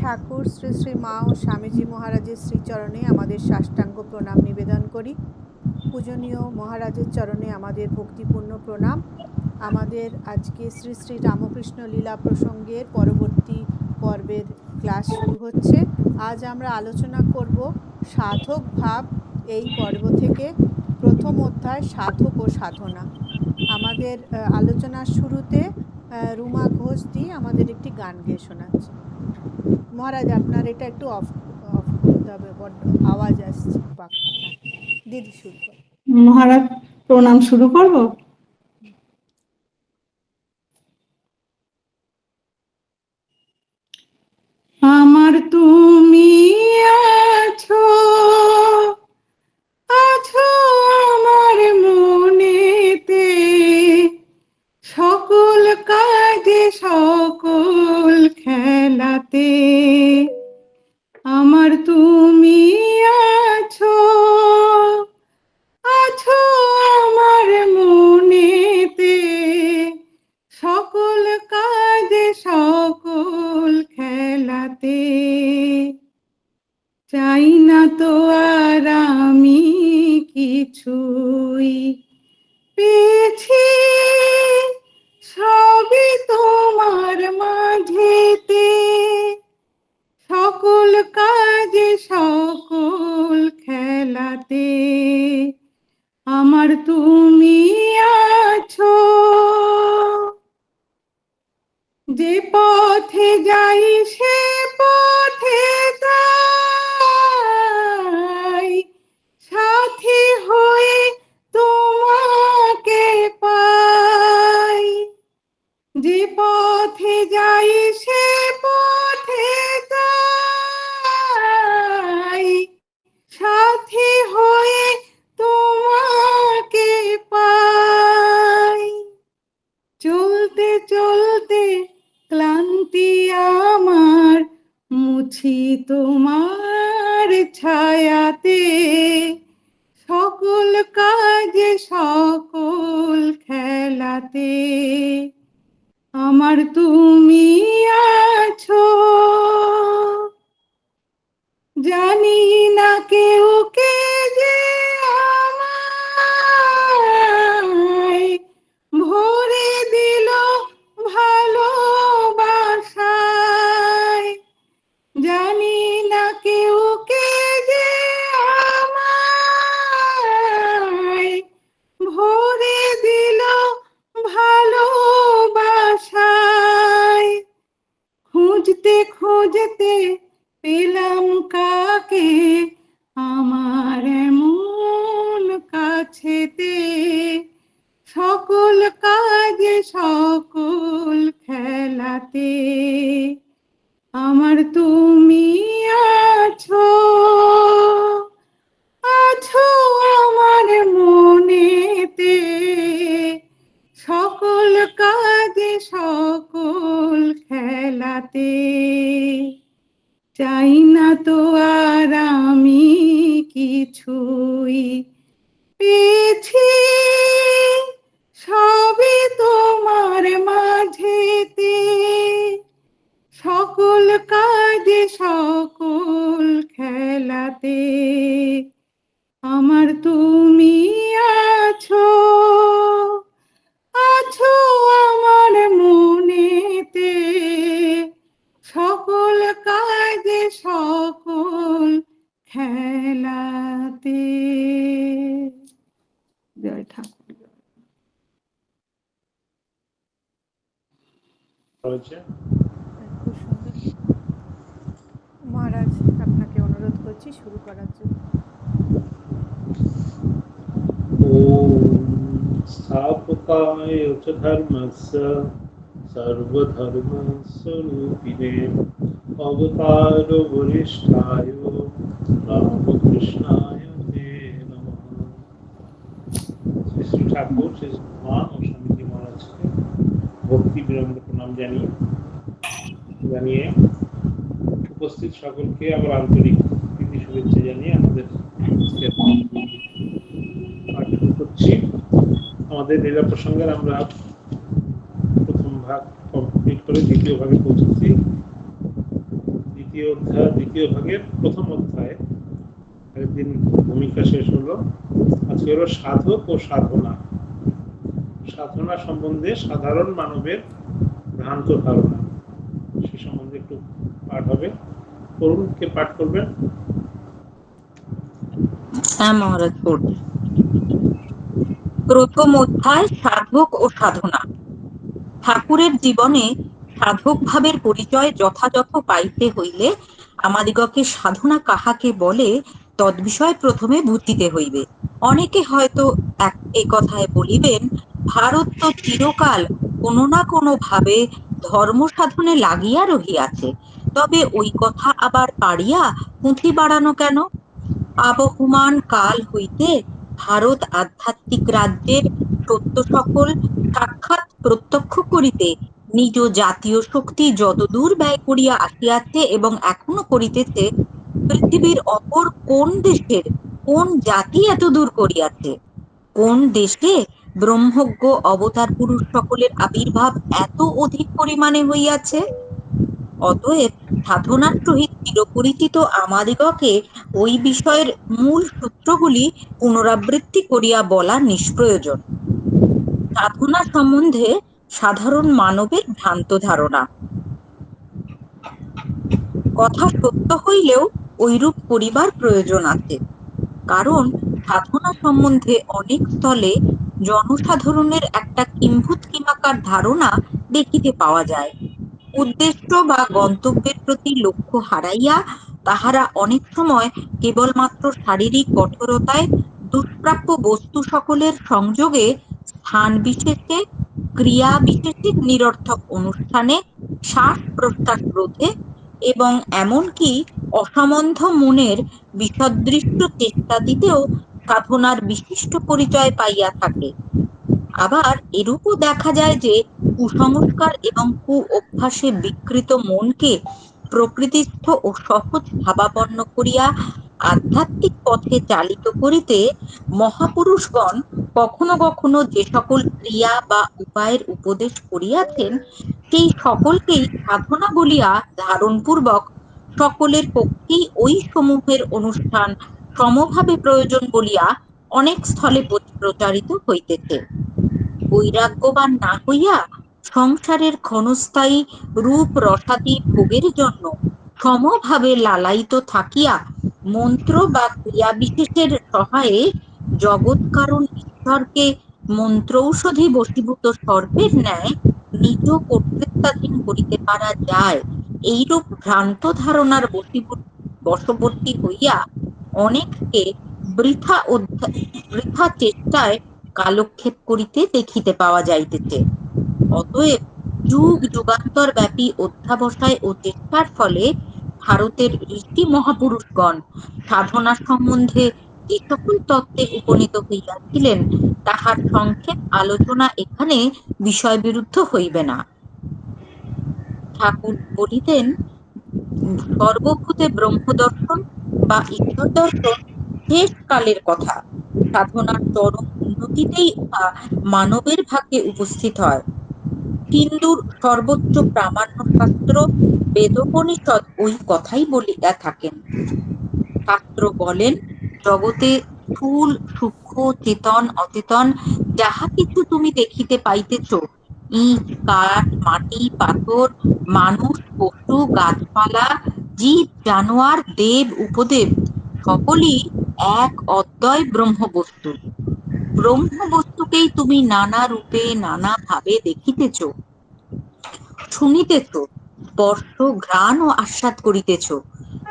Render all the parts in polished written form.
ঠাকুর শ্রী শ্রী মা ও স্বামীজি মহারাজের শ্রীচরণে আমাদের সাষ্টাঙ্গ প্রণাম নিবেদন করি। পূজনীয় মহারাজের চরণে আমাদের ভক্তিপূর্ণ প্রণাম। আমাদের আজকে শ্রী শ্রী রামকৃষ্ণ লীলা প্রসঙ্গের পরবর্তী পর্বের ক্লাস শুরু হচ্ছে। আজ আমরা আলোচনা করব সাধক ভাব এই পর্ব থেকে, প্রথম অধ্যায় সাধক ও সাধনা। আমাদের আলোচনার শুরুতে রুমা ঘোষ দি আমাদের একটি গান গেয়ে শোনাচ্ছে। মহারাজ, আপনার এটা একটু অফ করতে হবে, বড্ড আওয়াজ আসছে। হ্যাঁ দিদি শুরু কর। মহারাজ প্রণাম শুরু করব। আমার তুমি আছো, আছো আমার মনেতে, সকল কাজে সকল খেলাতে। আমার তুমি আছো, আছো আমার মনেতে, সকল কাজে সকল খেলাতে। চাই না তো আর আমি কিছুই, পেয়েছি সবই তোমার মাঝেতে, সকল কাজে সকল খেলাতে। আমার তুমি আছো, যে পথে যাই সে পথে তাই, সাথী হয়ে তোমাকে পাই। যে পথে যাই সে পথে তাই, সাথী হয়ে তোমাকে পাই। চলতে চলতে ক্লান্তি আমার মুছি তোমার ছায়াতে, সকল কাজে সকল খেলাতে। আমার তুমি আছো, জানি না কেউ কে যে আমায় ভরে দিল ভালোবাসায়। জানি না কেউ কে যে আমায় ভরে দিল ভালোবাসায়। খুঁজতে খুঁজতে পেলাম কাকে আমার এমন কাছেতে, সকল কাজে সকল খেলাতে। আমার তুমি আছো, আছো আমার মনেতে, সকল কাজে সকল খেলাতে। চাই না তো আর আমি কিছুই, পেয়েছি সবই তোমার মাঝেতে, সকল কাজে সকল খেলাতে। আমার তুমি আছো, আছো আমার মনেতে, সকল কাজে সকল খেলাতে। জয় ঠাকুর। খুব সুন্দর। মহারাজ, আপনাকে অনুরোধ করছি শুরু করার জন্য। स्थापकाय च धर्मस्य सर्वधर्मस्वरूपिणे अवतार वरिष्ठाय रामकृष्णाय ते नमः। श्री श्री ठाकुर श्री मা ও স্বামীজি মহারাজকে ভক্তি বিনম্র প্রণাম জানিয়ে উপস্থিত সকলকে আবার আন্তরিক প্রীতি শুভেচ্ছা জানিয়ে আমাদের করছি। আমাদের লীলা প্রসঙ্গের আমরা প্রথম ভাগ কমপ্লিট করে দ্বিতীয় ভাগে পৌঁছেছি। দ্বিতীয় ভাগের প্রথম অধ্যায়। একদিন ভূমিকা শেষ হলো, আজকে হলো সাধক ও সাধনা। সাধনা সম্বন্ধে সাধারণ মানবের ভ্রান্ত ধারণা, সে সম্বন্ধে একটু পাঠ হবে। করুন, কে পাঠ করবেন? হ্যাঁ মহারাজ, পড়ছি। প্রথম অধ্যায়, সাধক ও সাধনা। ঠাকুরের জীবনে সাধক ভাবের পরিচয় যথাযথ পাইতে হইলে আমাদিগকে সাধনা কাহাকে বলে তদ্বিষয় প্রথমে বুঝিতে হইবে। অনেকে হয়তো এ কথায় বলিবেন, ভারত তো চিরকাল কোনো না কোনো ভাবে ধর্ম সাধনে লাগিয়া রহিয়াছে, তবে ওই কথা আবার পাড়িয়া পুঁথি বাড়ানো কেন? আবহমান কাল হইতে ভারত আধ্যাত্মিক রাজ্যের সত্য সকল সাক্ষাৎ প্রত্যক্ষ করিতে নিজ জাতীয় শক্তি যতদূর ব্যয় করিয়া আসিয়াছে এবং এখনো করিতেছে, পৃথিবীর অপর কোন দেশের কোন জাতি এত দূর করিয়াছে? কোন দেশে ব্রহ্মজ্ঞ অবতার পুরুষ সকলের আবির্ভাব এত অধিক পরিমাণে হইয়াছে? অতএব সাধনার সহিত চিরপরিচিত আমাদিগকে ওই বিষয়ের মূল সূত্রগুলি পুনরাবৃত্তি করিয়া বলা নিষ্প্রয়োজন। সাধনা সম্বন্ধে সাধারণ মানবের ভ্রান্ত ধারণা। কথা সত্য হইলেও ঐরূপ করিবার প্রয়োজন আছে, কারণ সাধনা সম্বন্ধে অনেক স্থলে জনসাধারণের একটা কিম্ভূত কিমাকার ধারণা দেখিতে পাওয়া যায়। উদ্দেশ্য বা গন্তব্যের প্রতি লক্ষ্য হারাইয়া তাহারা অনেক সময় কেবলমাত্র শারীরিক কঠোরতায়, দুষ্প্রাপ্য বস্তু সকলের সংযোগে, স্থান বিশেষে, ক্রিয়া বিশেষে, নিরর্থক অনুষ্ঠানে, শ্বাস প্রশ্বাস রোধে এবং এমনকি অসম্বন্ধ মনের বিসদৃষ্ট চেষ্টা দিতেও সাধনার বিশিষ্ট পরিচয় পাইয়া থাকে। আবার এরূপও দেখা যায় যে কুসংস্কার এবং কু অভ্যাসে বিকৃত মনকে প্রকৃতিস্থ ও সহজ ভাবাপন্ন করিয়া আধ্যাত্মিক পথে চালিত করিতে মহাপুরুষগণ কখনো কখনো যে সকল ক্রিয়া বা উপায়ের উপদেশ করিয়াছেন, সেই সকলকেই সাধনা বলিয়া ধারণপূর্বক সকলের পক্ষেই ওই সমূহের অনুষ্ঠান সমভাবে প্রয়োজন বলিয়া অনেক স্থলে প্রচারিত হইতেছে। বৈরাগ্যবান না হইয়া সংসারের ক্ষণস্থায়ী রূপ রসাদি ভোগের জন্য সমভাবে লালায়িত থাকিয়া মন্ত্র বা ক্রিয়া বিশেষের সহায়ে জগৎ কারণ ঈশ্বরকে মন্ত্রৌষধি বশীভূত সর্পের ন্যায় নিজ কর্তৃত্বাধীন করিতে পারা যায়, এইরূপ ভ্রান্ত ধারণার বশবর্তী হইয়া অনেককে বৃথা চেষ্টায় কালক্ষেপ করিতে দেখিতে পাওয়া যাইতেছে। অতএব যুগ যুগান্তর ব্যাপী অধ্যাবসায় ও চেষ্টার ফলে ভারতের ঋষি মহাপুরুষগণ সাধনা সম্বন্ধে যে সকল তত্ত্বে উপনীত হইয়াছিলেন, তাহার সংক্ষেপ আলোচনা এখানে বিষয় বিরুদ্ধ হইবে না। ঠাকুর বলিতেন, সর্বভূতে ব্রহ্মদর্শন বা ঈশ্বর দর্শন শেষ কালের কথা। সাধনার চরম উন্নতিতেই উহা মানবের ভাগ্যে উপস্থিত হয়। হিন্দুর সর্বোচ্চ প্রামাণ্য শাস্ত্র বেদোপনিষদ ওই কথাই বলিয়া থাকেন। শাস্ত্র বলেন, জগতে স্থূল সূক্ষ্ম চেতন অচেতন যাহা কিছু তুমি দেখিতে পাইতেছ, ইট কাঠ মাটি পাথর মানুষ পশু গাছপালা জীব জানোয়ার দেব উপদেব সকলই এক অদ্বয় ব্রহ্মবস্তু। ব্রহ্মবস্তুকেই তুমি নানা রূপে নানা ভাবে দেখিতেছ, শুনিতেছ, স্পর্শ ঘ্রাণ ও আস্বাদ করিতেছ।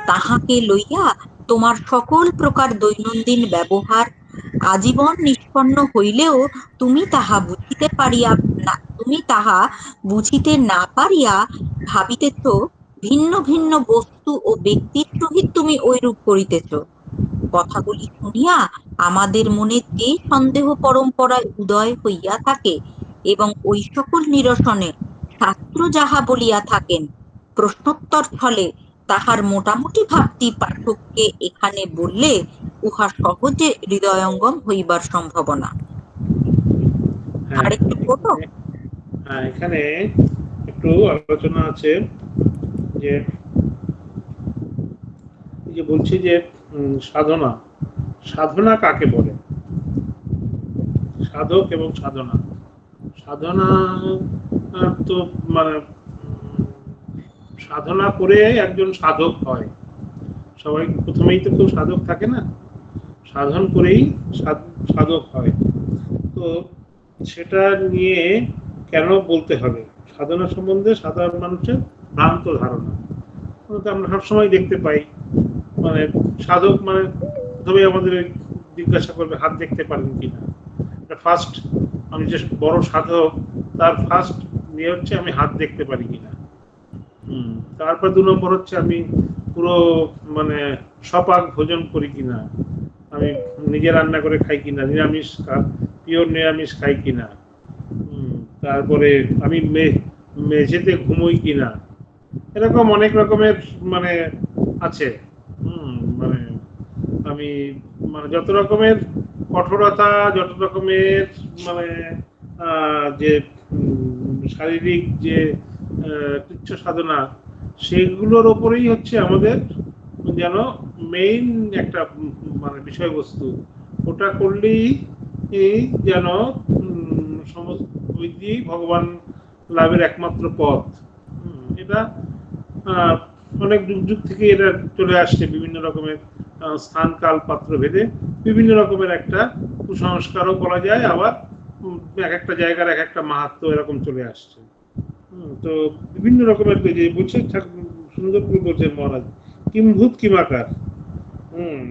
তাহাকে লইয়া তোমার সকল প্রকার দৈনন্দিন ব্যবহার আজীবন নিষ্পন্ন হইলেও তুমি তাহা বুঝিতে না পারিয়া ভাবিতেছ ভিন্ন ভিন্ন বস্তু ও ব্যক্তির সহিত তুমি ঐরূপ করিতেছ। কথাগুলি শুনিয়া আমাদের মনে যে সন্দেহ পরম্পরায় উদয় হইয়া থাকে এবং ওই সকল নিরসনে শাস্ত্র যাহা বলিয়া থাকেন, প্রশ্নোত্তর ফলে তাহার মোটামুটি ভাবটি পাঠককে এখানে বললে উহা সহজে হৃদয়ঙ্গম হইবার সম্ভাবনা। আরেকটু পড়ো। এখানে একটু আলোচনা আছে যে যে বলছি যে সাধনা, সাধনা কাকে বলে? সাধক এবং সাধনা, সাধনা তো মানে সাধনা করে একজন সাধক হয়। সবাই প্রথমেই তো কেউ সাধক থাকে না, সাধন করেই সাধক হয়। তো সেটা নিয়ে কেন বলতে হবে? সাধনা সম্বন্ধে সাধারণ মানুষের ভ্রান্ত ধারণা আমরা সবসময় দেখতে পাই। মানে সাধক মানে প্রথমে আমাদের জিজ্ঞাসা করবে হাত দেখতে পারেন কিনা। ফার্স্ট আমি যে বড় সাধক তার ফার্স্ট নিয়ে হচ্ছে আমি হাত দেখতে পারি কিনা। তারপর 2 নম্বর হচ্ছে আমি পুরো মানে সপাক ভোজন করি কিনা, আমি নিজে রান্না করে খাই কিনা, নিরামিষ পিওর নিরামিষ খাই কিনা, তারপরে আমি মেঝেতে ঘুমোই কিনা। এরকম অনেক রকমের মানে আছে। মানে আমি মানে যত রকমের কঠোরতা, যত রকমের মানে যে শারীরিক যে কৃচ্ছ সাধনা, সেগুলোর ওপরেই হচ্ছে আমাদের যেন মেইন একটা মানে বিষয়বস্তু। ওটা করলেই যেন সমস্ত ভগবান লাভের একমাত্র পথ। এটা অনেক যুগ যুগ থেকে এটা চলে আসছে, বিভিন্ন রকমের স্থান কাল পাত্র ভেদে বিভিন্ন রকমের একটা কুসংস্কারও বলা যায়, আবার এক একটা জায়গার এক একটা মাহাত্ম্য এরকম চলে আসছে। তো বিভিন্ন রকমের বলছে, সুন্দর করে বলছেন মহারাজ, কিম্ভূত কিমাকার।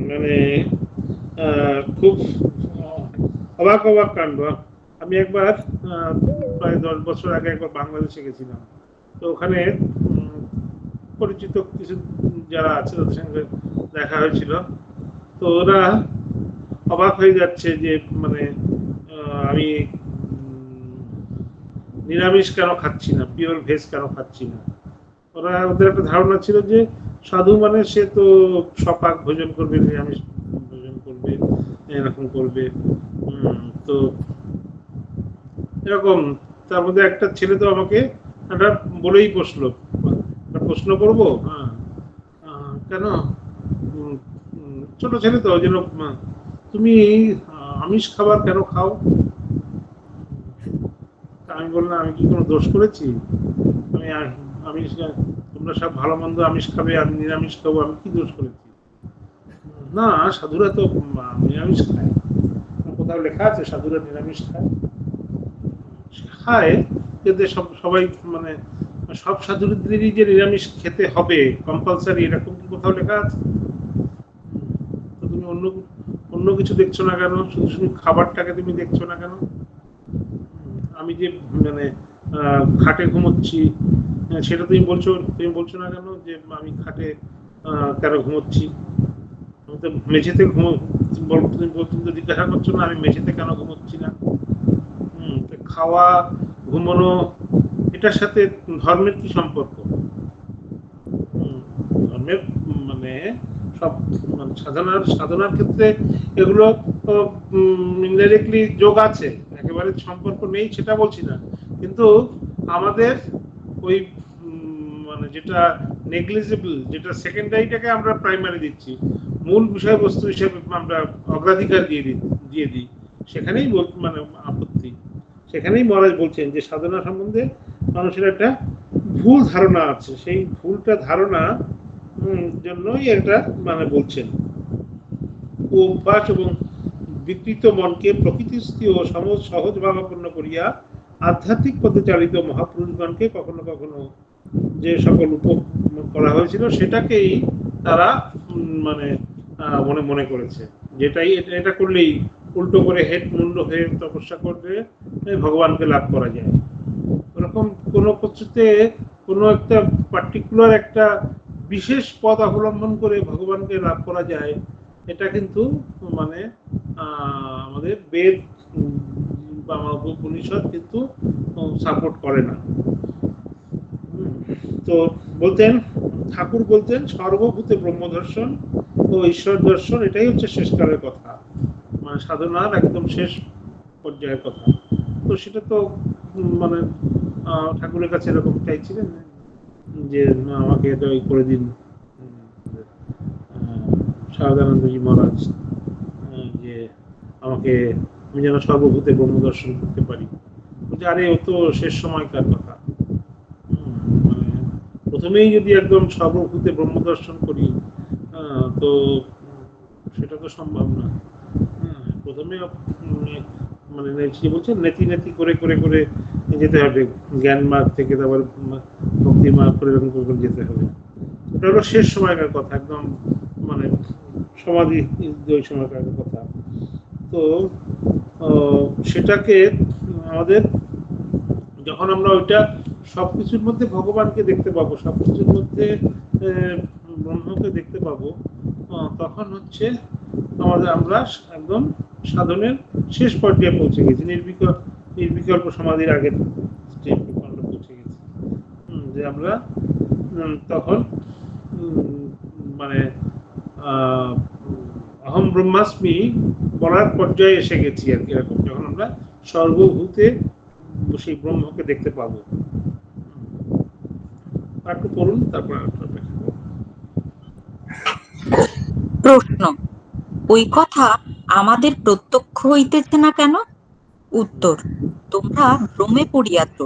মানে খুব অবাক অবাক কাণ্ড। আমি একবার প্রায় 10 বছর আগে একবার বাংলাদেশে গেছিলাম। তো ওখানে পরিচিত কিছু যারা আছে তাদের সঙ্গে দেখা হয়েছিল। তো ওরা অবাক হয়ে যাচ্ছে যে মানে আমি নিরামিষ কেন খাচ্ছি না, পিওর ভেজ কেন খাচ্ছি না। ওদের একটা ধারণা ছিল যে সাধু মানে সে তো সপাক ভোজন করবে, নিরামিষ ভোজন করবে, এরকম করবে। তো এরকম তার মধ্যে একটা ছেলে তো আমাকে একটা বলেই বসলো, প্রশ্ন করবো, কেন ছোট ছেলে তো যেন, তুমি আমিষ খাবার কেন খাও? আমি বললাম আমি কি কোনো দোষ করেছি? আমি তোমরা সব ভালো মন্দ আমিষ খাবে, আমি নিরামিষ খাবো, আমি কি দোষ করেছি? না, সাধুরা তো নিরামিষ খায়। কোথাও লেখা আছে সাধুরা নিরামিষ খায়? খায়, কিন্তু সবাই মানে সব সাধুদেরই যে নিরামিষ খেতে হবে কম্পালসারি এরকম কি কোথাও লেখা আছে? তো তুমি অন্য কিছু দেখছো না কেন? শুধু শুধু খাবারটাকে তুমি দেখছো না কেন? আমি যে মানে খাটে ঘুমোচ্ছি সেটা তুমি বলছো না কেন যে আমি খাটে কেন ঘুমোচ্ছি? আমি তো মেঝেতে তুমি তো জিজ্ঞাসা করছো না আমি মেঝেতে কেন ঘুমোচ্ছি না। খাওয়া ঘুমানো এটার সাথে ধর্মের কি সম্পর্ক? ধর্মের মানে সব মানে সাধনার ক্ষেত্রে এগুলো ইনডাইরেক্টলি যোগ আছে, একেবারে সম্পর্ক নেই সেটা বলছি না, কিন্তু আমাদের ওই মানে যেটা নেগলিজেবল, যেটা সেকেন্ডারিটাকে আমরা প্রাইমারি দিচ্ছি, মূল বিষয়বস্তু হিসেবে আমরা অগ্রাধিকার দিয়ে দিই, সেখানেই মানে আপত্তি। সেখানেই মহারাজ বলছেন যে সাধনা সম্বন্ধে মানুষের একটা ভুল ধারণা আছে, সেই ভুলটা ধারণা জন্যই এটা মানে বলছেন অভ্যাস এবং বিকৃত মনকে প্রকৃতিস্থ ও সহজ ভাবাপন্ন করিয়া আধ্যাত্মিক পথে চালিত মহাপুরুষগণকে কখনো কখনো যে সকল করা হয়েছিল সেটাকেই তারা মানে মনে করেছে, যেটাই এটা করলেই উল্টো করে মুন্ড হয়ে তপস্যা করলে ভগবানকে লাভ করা যায়। ওরকম কোনো কিছুতে কোনো একটা পার্টিকুলার একটা বিশেষ পথ অবলম্বন করে ভগবানকে লাভ করা যায়, এটা কিন্তু মানে আমাদের বেদ বা উপনিষদ কিন্তু সাপোর্ট করে না। তো বলতেন ঠাকুর বলতেন সর্বভূতে ব্রহ্ম দর্শন ও ঈশ্বর দর্শন এটাই হচ্ছে শেষকালের কথা, মানে সাধনার একদম শেষ পর্যায়ের কথা। তো সেটা তো মানে ঠাকুরের কাছে এরকম চাইছিলেন যে আমাকে এটা করে দিন, শারদানন্দজি মহারাজ যে আমাকে আমি যেন সর্বভূতে ব্রহ্ম দর্শন করতে পারি, বলছে আরে ও তো শেষ সময়কার কথা। মানে প্রথমেই যদি একদম সর্বভূতে ব্রহ্ম দর্শন করি তো সেটা তো সম্ভব না। প্রথমে মানে কি বলছেন, নেতি নেতি করে করে করে যেতে হবে, জ্ঞান মার্গ থেকে তারপর ভক্তি মার্গ করে এরকম করে যেতে হবে। ওটা হলো শেষ সময়কার কথা, একদম মানে সমাধি ওই সময়কার কথা। তো সেটাকে আমাদের যখন আমরা ওইটা সবকিছুর মধ্যে ভগবানকে দেখতে পাবো, সবকিছুর মধ্যে ব্রহ্মকে দেখতে পাবো, তখন হচ্ছে আমরা একদম সাধনের শেষ পর্যায়ে পৌঁছে গেছি, নির্বিকল্প সমাধির আগের স্টেপে আমরা পৌঁছে গেছি। যে আমরা তখন মানে অহম ব্রহ্মাস্মি বলার পর্যায়ে এসে গেছি আর কি, এরকম যখন আমরা সর্বভূতে সেই ব্রহ্মকে দেখতে পাবো। একটু পড়ুন, তারপর প্রশ্ন: ওই কথা আমাদের প্রত্যক্ষ হইতেছে না কেন? উত্তর: তোমরা ভ্রমে পড়িয়াছ,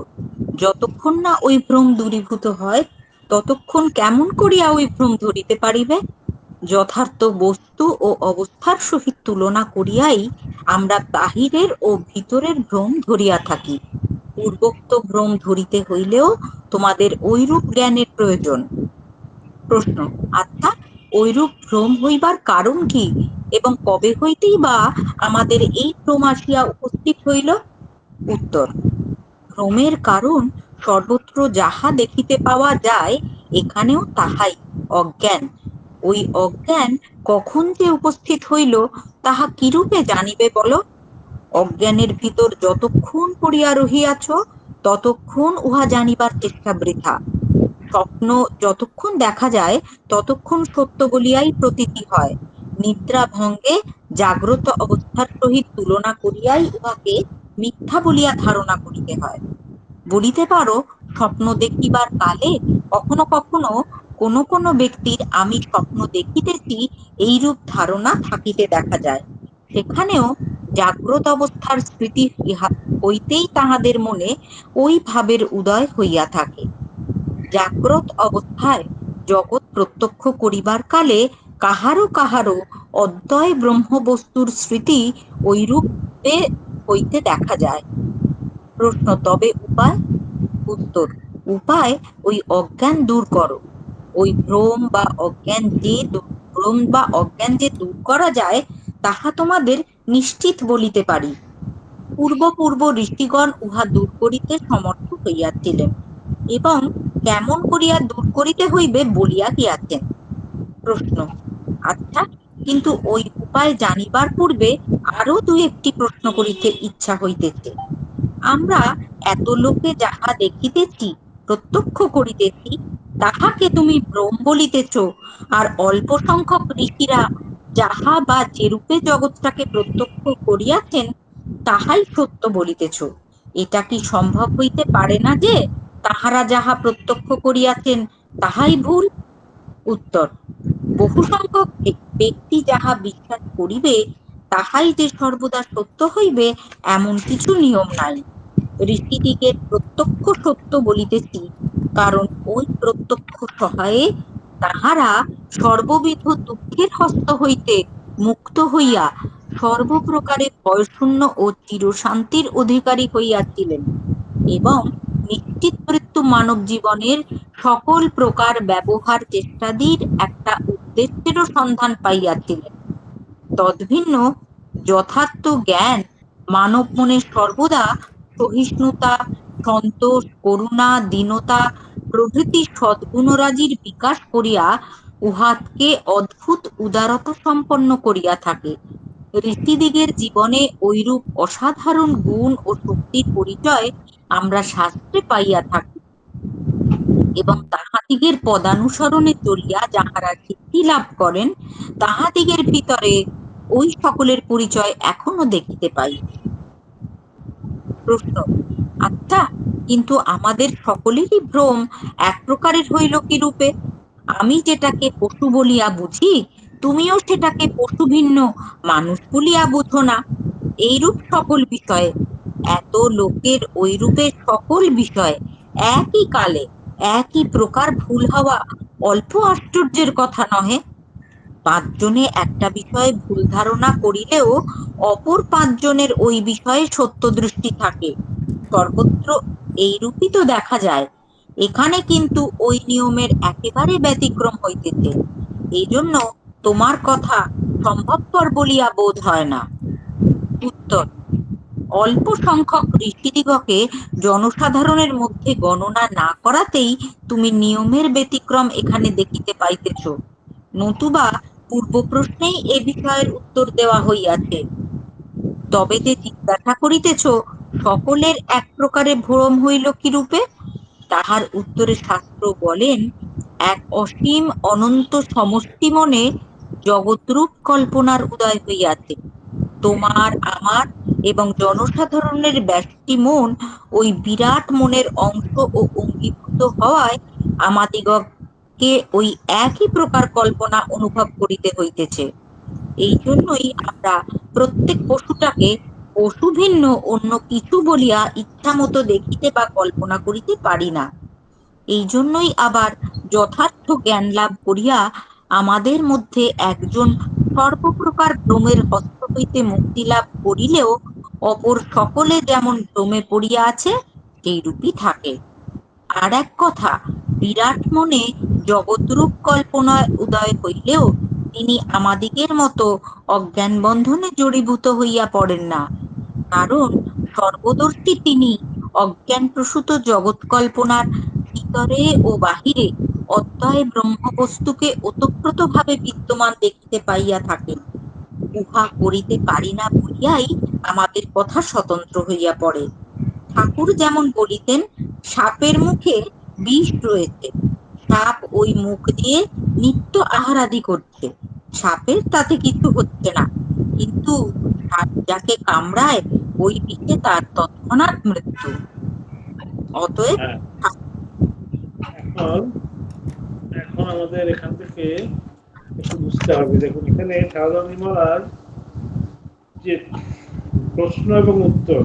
যতক্ষণ না ওই ভ্রম দূরীভূত হয় ততক্ষণ কেমন করিয়া ওই ভ্রম ধরিতে পারিবে? যথার্থ বস্তু ও অবস্থার সহিত তুলনা করিয়াই আমরা বাহিরের ও ভিতরের ভ্রম ধরিয়া থাকি। পূর্বোক্ত ভ্রম ধরিতে হইলেও তোমাদের ঐরূপ জ্ঞানের প্রয়োজন। প্রশ্ন: আচ্ছা, ঐরূপ ভ্রম হইবার কারণ কি, এবং কবে হইতেই বা আমাদের এই ভ্রম আসিয়া উপস্থিত হইল? উত্তর: ভ্রমের কারণ সর্বত্র যাহা দেখিতে পাওয়া যায়, এখানেও তাহাই, অজ্ঞান। ওই অজ্ঞান কখন যে উপস্থিত হইল তাহা কিরূপে জানিবে বলো? অজ্ঞানের ভিতর যতক্ষণ পড়িয়া রহিয়াছ ততক্ষণ উহা জানিবার চেষ্টা বৃথা। স্বপ্ন যতক্ষণ দেখা যায় ততক্ষণ সত্য বলিয়াই প্রতীতি হয়। নিদ্রা ভঙ্গে জাগ্রত অবস্থার সহিত তুলনা করিয়াই উহাকে মিথ্যা বলিয়া ধারণা করিতে হয়। বলিতে পারো, স্বপ্ন দেখিবার কালে কখনো কখনো কোনো কোনো ব্যক্তির আমি স্বপ্ন দেখিতেছি এইরূপ ধারণা থাকিতে দেখা যায়। সেখানেও জাগ্রত অবস্থার স্মৃতি হইতেই তাহাদের মনে ওই ভাবের উদয় হইয়া থাকে। জাগ্রত অবস্থায় জগৎ প্রত্যক্ষ করিবার কালে কাহারো কাহারো অদ্বয় ব্রহ্মবস্তুর স্মৃতি ঐরূপে হইতে দেখা যায়। প্রশ্ন: তবে উপায়? উত্তর: উপায় ওই অজ্ঞান দূর করো। ওই ভ্রম বা অজ্ঞান যে দূর করা যায় তাহা তোমাদের নিশ্চিত বলিতে পারি। পূর্ব পূর্ব ঋষিগণ উহা দূর করিতে সমর্থ হইয়াছিলেন এবং কেমন করিয়া দূর করিতে হইবে বলিয়া গিয়াছেন। প্রশ্ন: আচ্ছা, কিন্তু ওই উপায় জানিবার পূর্বে আরো দুই একটি প্রশ্ন করিতে ইচ্ছা হইতেছে। আমরা এত লোকে যাহা দেখিতেছি, প্রত্যক্ষ করিতেছি, তাহাকে তুমি ভ্রম বলিতেছ, আর অল্প সংখ্যক ঋষিরা যাহা বা যেরূপে জগৎটাকে প্রত্যক্ষ করিয়াছেন তাহাই সত্য বলিতেছ। এটা কি সম্ভব হইতে পারে না যে তাহারা যাহা প্রত্যক্ষ করিয়াছেন তাহাই ভুল? উত্তর: বহু সংখ্যক ব্যক্তি যাহা বিশ্বাস করিবে তাহাই যে সর্বদা সত্য হইবে এমন কিছু নিয়ম নাই। ঋষিদিগের প্রত্যক্ষ সত্য বলিতেছি, কারণ ওই প্রত্যক্ষ সহায়ে তাহারা সর্ববিধ দুঃখের হস্ত হইতে মুক্ত হইয়া সর্বপ্রকারে ভয়শূন্য ও চিরশান্তির অধিকারী হইয়াছিলেন এবং নিশ্চিত মৃত্যু মানব জীবনের সকল প্রকার ব্যবহার চেষ্টাদির একটা উদ্দেশ্যেরও সন্ধান পাইয়াছিলেন। তদ্ভিন্ন যথার্থ জ্ঞান মানব মনে সর্বদা সহিষ্ণুতা, সন্তোষ, করুণা, দীনতা প্রভৃতি সদ্গুণরাজির বিকাশ করিয়া উহাকে অদ্ভুত উদারতা সম্পন্ন করিয়া থাকে। ঋষিদিগের জীবনে ঐরূপ অসাধারণ গুণ ও শক্তির পরিচয় আমরা শাস্ত্রে পাইয়া থাকি এবং তাহাদিগের পদানুসরণে চলিয়া যাহারা সিদ্ধি লাভ করেন তাহাদিগের ভিতরে ওই সকলের পরিচয় এখনো দেখিতে পাই। প্রশ্ন: আচ্ছা, কিন্তু আমাদের সকলেরই ভ্রম এক প্রকারের হইল কি রূপে? আমি যেটাকে পশু বলিয়া বুঝি তুমিও সেটাকে পশুভিন্ন মানুষ বলিয়া বুঝো না। এইরূপ সকল বিষয়ে, এত লোকের ঐরূপে সকল বিষয়ে একই কালে একই প্রকার ভুল হওয়া অল্প আশ্চর্যের কথা নহে। পাঁচজনে একটা বিষয়ে ভুল ধারণা করিলেও অপর পাঁচজনের ওই বিষয়ে সত্য দৃষ্টি থাকে। সর্বত্র এইরূপই তো দেখা যায়। এখানে কিন্তু ওই নিয়মের একেবারে ব্যতিক্রম হইতেছে। এই জন্য তোমার কথা সম্ভবপর বলিয়া বোধ হয় না। উত্তর: অল্প সংখ্যক ঋষিদিগকে জনসাধারণের মধ্যে গণনা না করাতেই তুমি নিয়মের ব্যতিক্রম এখানে দেখিতে পাইতেছ। নতুবা পূর্ব প্রশ্নেই এ বিষয়ের উত্তর দেওয়া হইয়াছে। তবে যে জিজ্ঞাসা করিতেছ সকলের এক প্রকারে ভ্রম হইল কি রূপে, তাহার উত্তরে শাস্ত্র বলেন, এক অসীম অনন্ত সমষ্টি মনে জগৎরূপ কল্পনার উদয় হইয়াছে। তোমার, আমার এবং জনসাধারণের ব্যষ্টি মন ওই বিরাট মনের অংশ ও অঙ্গীভূত হওয়ায় আমাদিগকে ওই একই প্রকার কল্পনা অনুভব করিতে হইতেছে। এই জন্যই আমরা প্রত্যেক পশুটাকে পশু ভিন্ন অন্য কিছু বলিয়া ইচ্ছা মতো দেখিতে বা কল্পনা করিতে পারি না। এই জন্যই আবার যথার্থ জ্ঞান লাভ করিয়া আমাদের মধ্যে একজন সর্বপ্রকার ভ্রমের হস্ত হইতে মুক্তি লাভ করিলেও অপর সকলে যেমন ভ্রমে পড়িয়া আছে সেইরূপই থাকে। আর এক কথা, বিরাট মনে জগৎরূপ কল্পনায় উদয় হইলেও তিনি আমাদিগের মতো অজ্ঞান বন্ধনে জড়ীভূত হইয়া পড়েন না। কারণ সর্বদর্শী তিনি অজ্ঞান প্রসূত জগৎ কল্পনার ভিতরে ও বাহিরে অদ্বয় ব্রহ্মবস্তুকে ওতপ্রোত ভাবে বিদ্যমান দেখিতে পাইয়া থাকেন। উহা করিতে পারি না বলিয়াই আমাদের কথা স্বতন্ত্র হইয়া পড়ে। ঠাকুর যেমন বলিতেন, সাপের মুখে বিষ রয়েছে, সাপ ওই মুখ দিয়ে নিত্য আহারাদি করছে, সাপের তাতে কিছু হচ্ছে না, কিন্তু সাপ যাকে কামড়ায় ওই বিষে তার তৎক্ষণাৎ মৃত্যু। অতএব হ্যাঁ, এখন এখন আমাদের এখান থেকে একটু বুঝতে হবে। দেখুন, এখানে সারদানন্দ মহারাজ যে প্রশ্ন এবং উত্তর,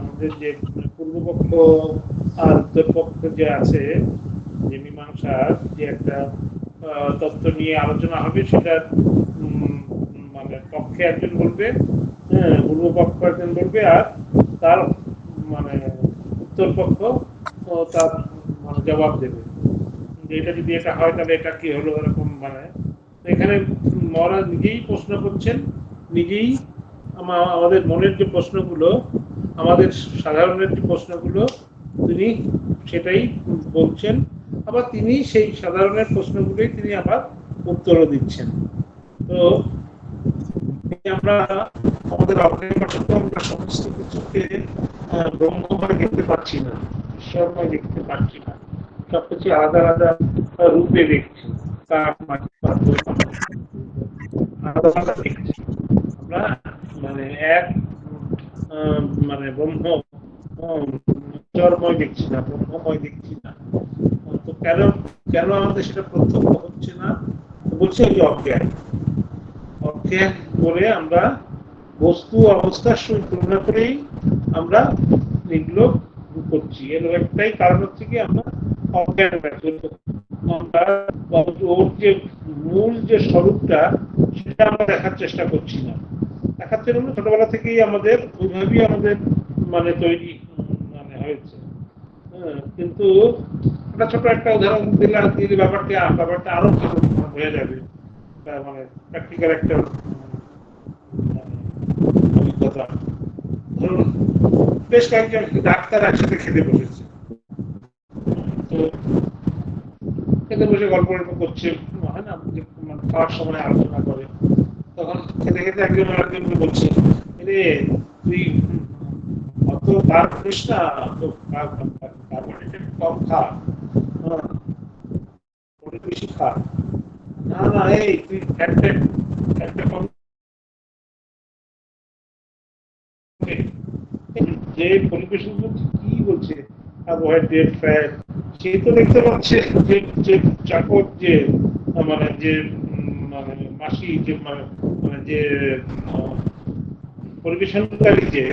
আমাদের যে পূর্বপক্ষ আর উত্তর পক্ষ যে আছে, যে মীমাংসার যে একটা তত্ত্ব নিয়ে আলোচনা হবে, সেটা মানে পক্ষে একজন বলবে, পূর্ব পক্ষ একজন বলবে, আর তার মানে উত্তর পক্ষ তার মানে জবাব দেবে যে এটা যদি এটা হয় তাহলে এটা কি হলো, এরকম। মানে এখানে মহারাজ নিজেই প্রশ্ন করছেন, নিজেই আমাদের মনের যে প্রশ্নগুলো, আমাদের সাধারণের যে প্রশ্নগুলো, তিনি সেটাই বলছেন। আবার তিনি সেই সাধারণের প্রশ্নগুলোই তিনি আবার উত্তরও দিচ্ছেন। তো আমরা আমাদের আমরা সমস্ত কিছুকে ব্রহ্মময় দেখতে পাচ্ছি না, ঈশ্বরময় দেখতে পাচ্ছি না, সবকিছু আলাদা আলাদা রূপে দেখছি, আলাদা আলাদা দেখছি আমরা। মানে এক মানে ব্রহ্ম ঈশ্বরময় দেখছি না, ব্রহ্মময় দেখছি না। তো কেন কেন আমাদের সেটা প্রত্যক্ষ হচ্ছে না? বলছে ওই অজ্ঞান। অজ্ঞান বলে আমরা বস্তু অবস্থার সঙ্গে তুলনা করেই আমরা এগুলো করছি। এর একটাই কারণ হচ্ছে কি, আমরা অজ্ঞান, আমরা ওর যে মূল যে স্বরূপটা সেটা আমরা দেখার চেষ্টা করছি না। দেখার জন্য ছোটবেলা থেকেই আমাদের ওইভাবেই আমাদের মানে তৈরি মানে হয়েছে। কিন্তু একটা ছোট একটা উদাহরণ দিলে ব্যাপারটা আরো হয়ে যাবে, মানে প্র্যাকটিক্যাল একটা অভিজ্ঞতা। ধরুন, বেশ কয়েকজন ডাক্তার একসাথে খেতে বসেছে, তো খেতে বসে গল্প করছে, হয় না, খাওয়ার সময় আলোচনা করে। তখন খেতে খেতে একজন আরেকজনকে বলছে, রে তুই অত কার করিস না, কার্বোহাইড্রেট কম খা, বেশি খা। না না, এই তুই ফ্যাটটা কম। যে পরিবেশন করছে কি বলছে কার্বোহাইড্রেট, ফ্যাট, সে তো দেখতে পাচ্ছে যে চাকর যে মানে যে মাসি যে মানে যে পরিবেশনকারী যে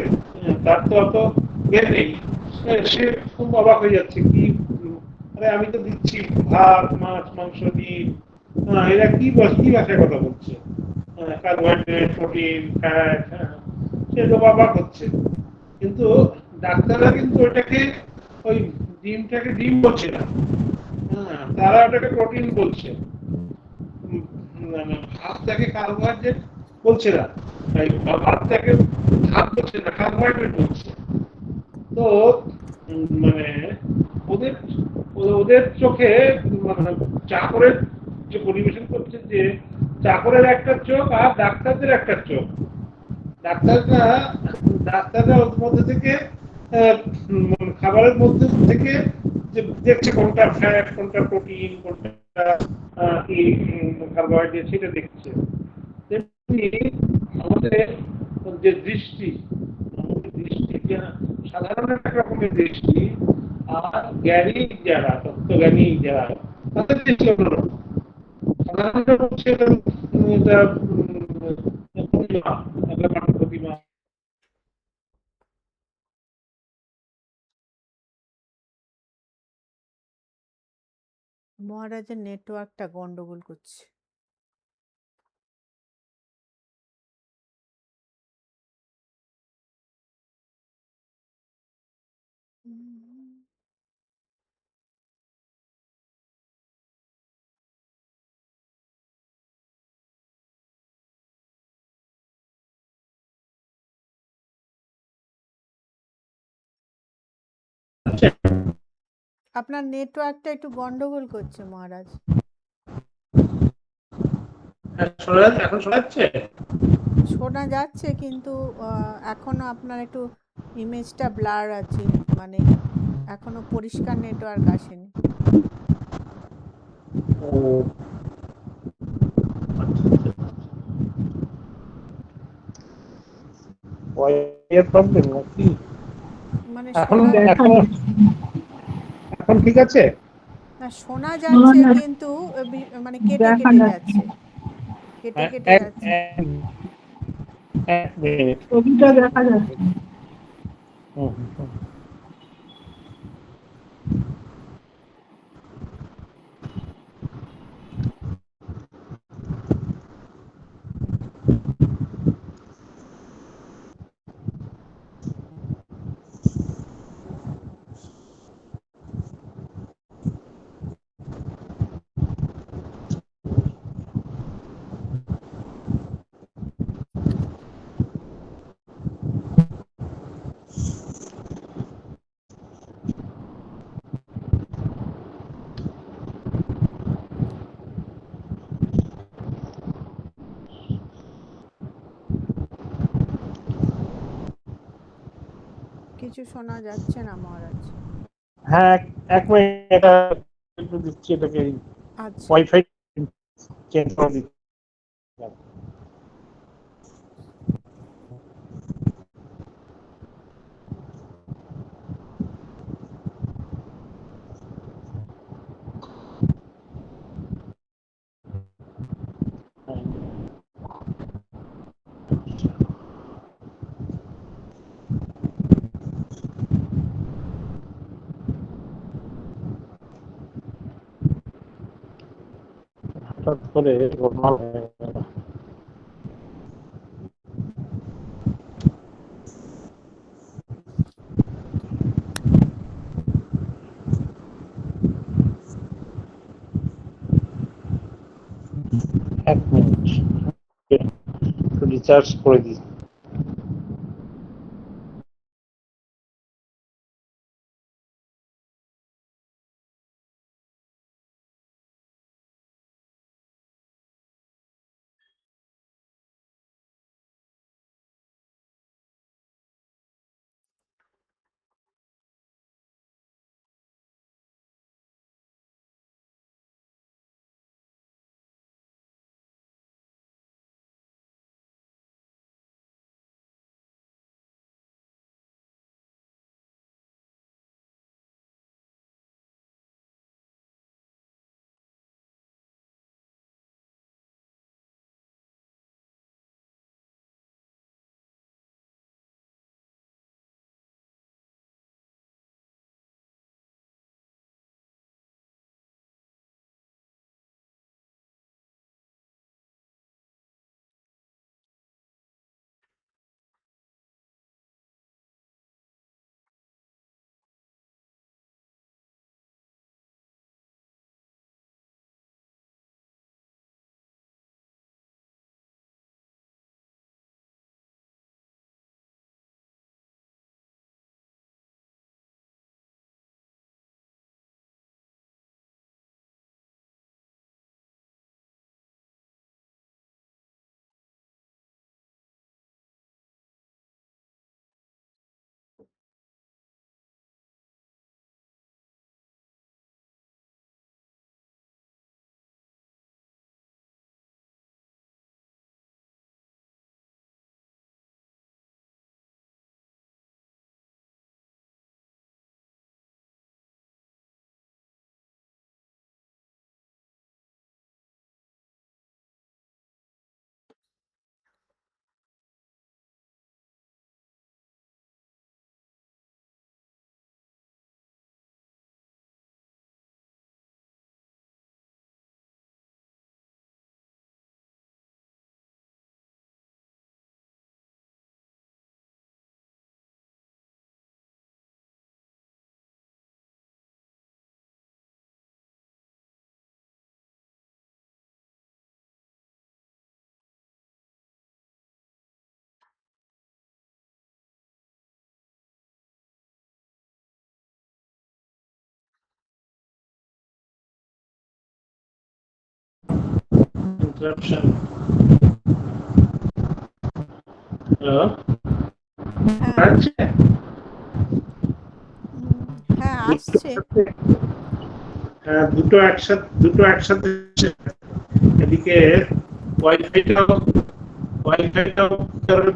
তার তো অত জ্ঞান নেই, সে খুব অবাক হয়ে যাচ্ছে কি আরে আমি তো দিচ্ছি ভাত মাছ মাংস ডিম, এরা কি ভাষায় কথা বলছে, কার্বোহাইড্রেট প্রোটিন ফ্যাট, সে তো অবাক হচ্ছে। কিন্তু ডাক্তাররা কিন্তু ওইটাকে ওই ডিমটাকে ডিম বলছে না, তারা ওটাকে প্রোটিন বলছে, ভাতটাকে কার্বোহাইড্রেট বলছে না, ভাতটাকে ভাত বলছে না, কার্বোহাইড্রেট বলছে। তো মানে ওদের ওদের চোখে মানে চাকরের যে পরিবেশন করছে, যে চাকরের একটা চোখ আর ডাক্তারদের একটা চোখ। ডাক্তাররা ডাক্তাররা ওর মধ্যে থেকে খাবারের মধ্যে থেকে যে দেখছে কোনটা ফ্যাট কোনটা প্রোটিন কোনটা কি কার্বোহাইড্রেট সেটা দেখছে। তেমনি আমাদের যে দৃষ্টি, আমাদের দৃষ্টি সাধারণ একটা রকমের দৃষ্টি, আর জ্ঞানী যারা তত্ত্বজ্ঞানী যারা তাদের দৃষ্টি অন্যরকম। সাধারণত হচ্ছে এটা প্রতিমা, একটা মানব প্রতিমা। মহারাজের নেটওয়ার্কটা গন্ডগোল করছে। আপনার নেটওয়ার্কটা একটু গন্ডগোল করছে মহারাজ। এখন শোনা যাচ্ছে? শোনা যাচ্ছে কিন্তু এখনো আপনার একটু ইমেজটা ব্লার আছে, মানে এখনো পরিষ্কার নেটওয়ার্ক আসেনি। প্রবলেম নাকি? মানে এখন শোনা এখন এখন ঠিক আছে? না, শোনা যাচ্ছে কিন্তু মানে কেটে কেটে যাচ্ছে, কেটে কেটে এক যাচ্ছে। এক মিনিট। ছবিটা দেখা যাচ্ছে। হুম, হুম। কিছু শোনা যাচ্ছে না মহারাজ। হ্যাঁ, এক মিনিট, এটা একটু দিচ্ছি, এটাকে আচ্ছা, ওয়াইফাই চেঞ্জ করে দিচ্ছি। হঠাৎ করে নর্মাল হয়ে গেল। এক মিনিট, রিচার্জ করে দিই। Corruption. হ্যাঁ আছে? হ্যাঁ আসছে। হ্যাঁ, দুটো একসাথে এদিকে ওয়াইফাইটাও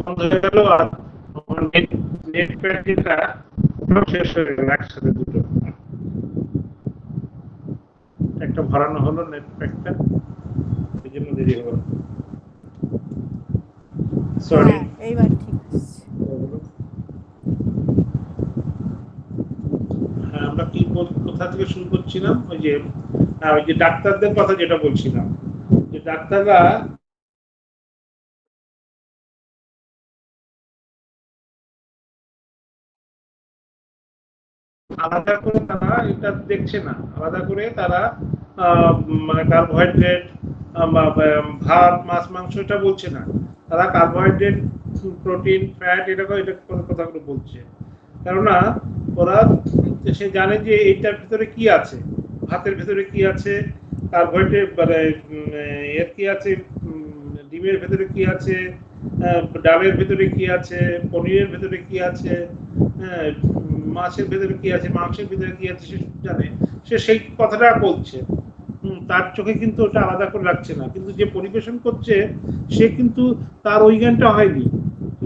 বন্ধ হয়ে গেল, আর নেট প্যাকেটটা শেষ হয়ে গেল একসাথে দুটো। একটা ভরানো হলো নেট প্যাকটা, এই জন্য দেরি হলো। সরি। হ্যাঁ এইবার ঠিক আসছে। হ্যাঁ, আমরা কি কোথা থেকে শুরু করছিলাম? ওই যে ডাক্তারদের কথা যেটা বলছিলাম, যে ডাক্তাররা আলাদা করে তারা এটা দেখছে না, আলাদা করে তারা মানে কার্বোহাইড্রেট, ভাত, মাছ, মাংস এটা বলছে না, তারা কার্বোহাইড্রেট, প্রোটিন, ফ্যাট এটা কথাগুলো বলছে। কেননা ওরা সে জানে যে এইটার ভিতরে কি আছে, ভাতের ভিতরে কি আছে, কার্বোহাইড্রেট মানে এর কি আছে, ডিমের ভিতরে কি আছে, ডালের ভিতরে কি আছে, পনিরের ভিতরে কি আছে, মাছের ভিতরে কি আছে, মাংসের ভিতরে কি আছে, সে জানে, সে সেই কথাটা বলছে। তার চোখে কিন্তু ওটা আলাদা করে রাখছে না, কিন্তু যে পরিবেশন করছে সে কিন্তু তার ওই জ্ঞানটা হয়নি,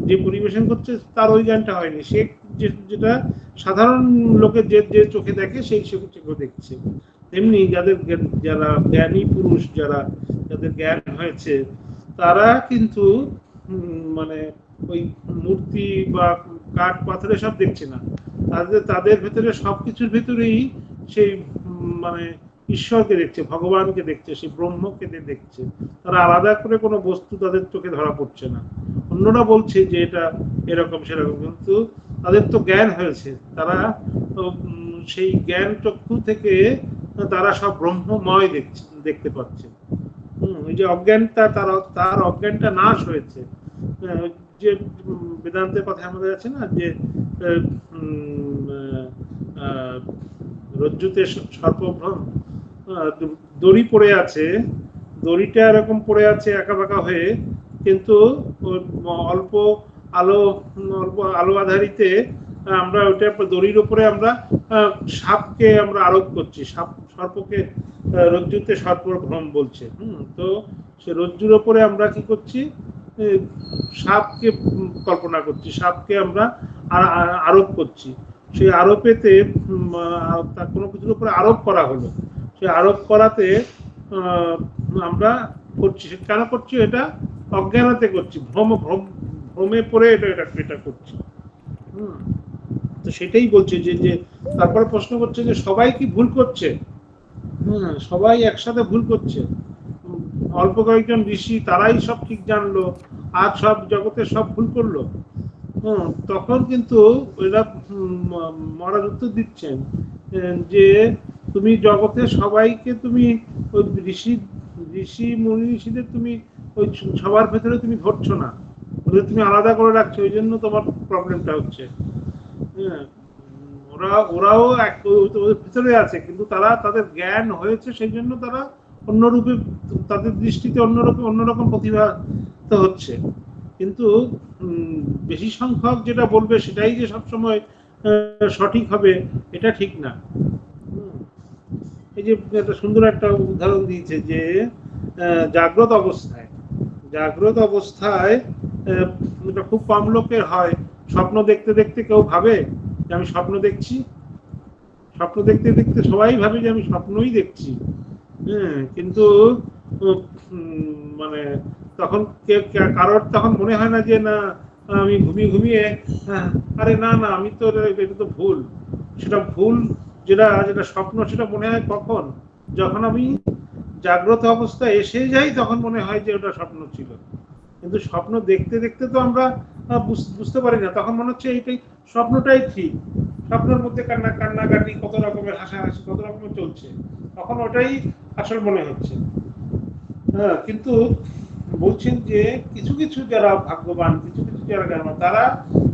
যে পরিবেশন করছে তার ওই জ্ঞানটা হয়নি, সে যেটা সাধারণ লোকের যে চোখে দেখে সেই চোখে দেখছে। তেমনি যারা জ্ঞানী পুরুষ, যাদের জ্ঞান হয়েছে, তারা কিন্তু মানে ওই মূর্তি বা কাঠ পাথরে সব দেখছে না, তাদের ভেতরে সবকিছুর ভেতরেই সেই মানে ঈশ্বরকে দেখছে, ভগবানকে দেখছে, সেই ব্রহ্মকে দেখছে। তারা আলাদা করে কোনো বস্তু তাদের চোখে ধরা পড়ছে না। অন্যরা বলছে যে এটা এরকম সেরকম, কিন্তু তাদের তো জ্ঞান হয়েছে, তারা সেই জ্ঞান চক্ষু থেকে তারা সব ব্রহ্মময় দেখতে পাচ্ছে। ওই যে অজ্ঞানটা, তার অজ্ঞানটা নাশ হয়েছে। যে বেদান্তের কথা আমাদের আছে না, যে রজ্জুতে সর্পভ্রম, দড়ি পড়ে আছে, দড়িটা এরকম পড়ে আছে একা বাঁকা হয়ে, কিন্তু অল্প আলো আধারিতে আমরা ওইটা দড়ির উপরে আমরা সাপকে আমরা আরোপ করছি, সর্পকে রজ্জুতে সর্পভ্রম বলছে। তো সে রজ্জুর উপরে আমরা কি করছি, সাপকে কল্পনা করছি, সাপকে আমরা আরোপ করছি। সেই আরোপেতে কোনো কিছুর উপরে আরোপ করা হলো, সেই আরোপ করাতে আমরা করছি, কেন করছি? এটা অজ্ঞানতে করছি, ভ্রমে পড়ে এটা করছি। তো সেটাই বলছে যে তারপরে প্রশ্ন করছে যে সবাই কি ভুল করছে? সবাই একসাথে ভুল করছে। অল্প কয়েকজন ঋষি তারাই সব ঠিক জানলো, আর সব জগতে সব ভুল করলো। তখন কিন্তু এরা মহারাজ উত্তর দিচ্ছেন যে তুমি জগতে সবাইকে, তুমি ওই ঋষি মুনি ঋষিদের তুমি ওই সবার ভেতরে তুমি ধরছো না, ওদের তুমি আলাদা করে রাখছো, ওই জন্য তোমার প্রবলেমটা হচ্ছে। ওরাও ওদের ভিতরে আছে, কিন্তু তাদের জ্ঞান হয়েছে, সেই জন্য তারা অন্যরূপে, তাদের দৃষ্টিতে অন্যরকম প্রতিভাত হচ্ছে। কিন্তু বেশি সংখ্যক যেটা বলবে সেটাই যে সবসময় সঠিক হবে, এটা ঠিক না। এই যে একটা সুন্দর একটা উদাহরণ দিয়েছে যে জাগ্রত অবস্থায় এটা খুব কম লোকের হয়, স্বপ্ন দেখতে দেখতে কেউ ভাবে যে আমি স্বপ্ন দেখছি, স্বপ্ন দেখতে দেখতে সবাই ভাবে যে আমি স্বপ্নই দেখছি। কিন্তু মানে তখন কারোর তখন মনে হয় না যে না আমি ঘুমিয়ে আরে না আমি তো, এটা তো ভুল। সেটা ভুল, যেটা স্বপ্ন, সেটা মনে হয় কখন? যখন আমি জাগ্রত অবস্থায় এসে যাই, তখন মনে হয় যে ওটা স্বপ্ন ছিল। কিন্তু স্বপ্ন দেখতে দেখতে তো আমরা বুঝতে পারি না, তখন মনে হচ্ছে এইটাই স্বপ্নটাই ঠিক। স্বপ্নের মধ্যে কান্নাকাটি, কত রকমের হাসাহাসি, কত রকমের চলছে, তখন ওটাই আসল মনে হচ্ছে। কিন্তু বলছেন যে কিছু কিছু যারা ভাগ্যবান, কিছু কিছু যারা জ্ঞান,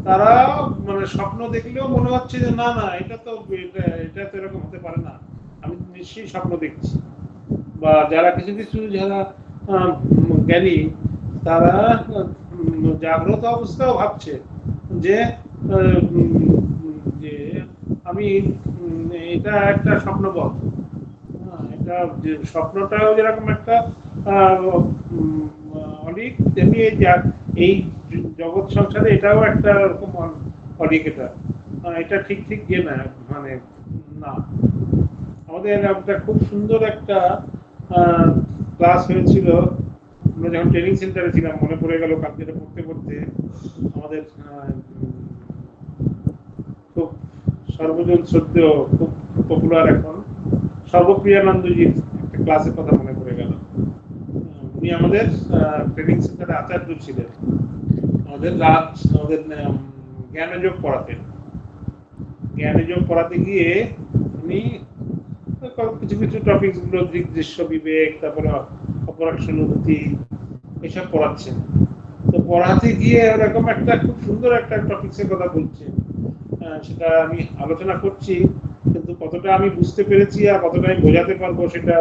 তারা মানে স্বপ্ন দেখলেও মনে হচ্ছে যে না এটা তো এরকম হতে পারে না, আমি নিশ্চয়ই স্বপ্ন দেখছি। বা যারা কিছু যারা জ্ঞানী তারা জাগ্রত অবস্থাও ভাবছে যে যে আমি এটা একটা স্বপ্নবৎ, এটা যে স্বপ্নটাও যেরকম একটা অনেক তেমনি এই জগৎ সংসারে এটাও একটা রকম অনেক এটা ঠিক ঠিক যে না, মানে না। আমাদের একটা খুব সুন্দর একটা ক্লাস হয়েছিল, আমরা যখন ট্রেনিং সেন্টারে ছিলাম, মনে পড়ে গেল কালকে পড়তে পড়তে আমাদের খুব সর্বজন শ্রদ্ধেয়, খুব পপুলার এখন সর্বপ্রিয়ানন্দজির একটা ক্লাসের কথা মনে পড়ে গেল। উনি আমাদের ট্রেনিং সেন্টারে আচার্য ছিলেন, আমাদের জ্ঞানযোগ পড়াতেন। জ্ঞানযোগ পড়াতে গিয়ে উনি কিছু কিছু টপিকস গুলো দৃশ্য বিবেক, তারপরে অপরাক্ষ অনুভূতি, এসব পড়াচ্ছেন। তো পড়াতে গিয়ে এরকম একটা খুব সুন্দর একটা টপিক্সের কথা বলছে, সেটা আমি আলোচনা করছি, কিন্তু কতটা আমি বুঝতে পেরেছি আর কতটা আমি বোঝাতে পারবো সেটা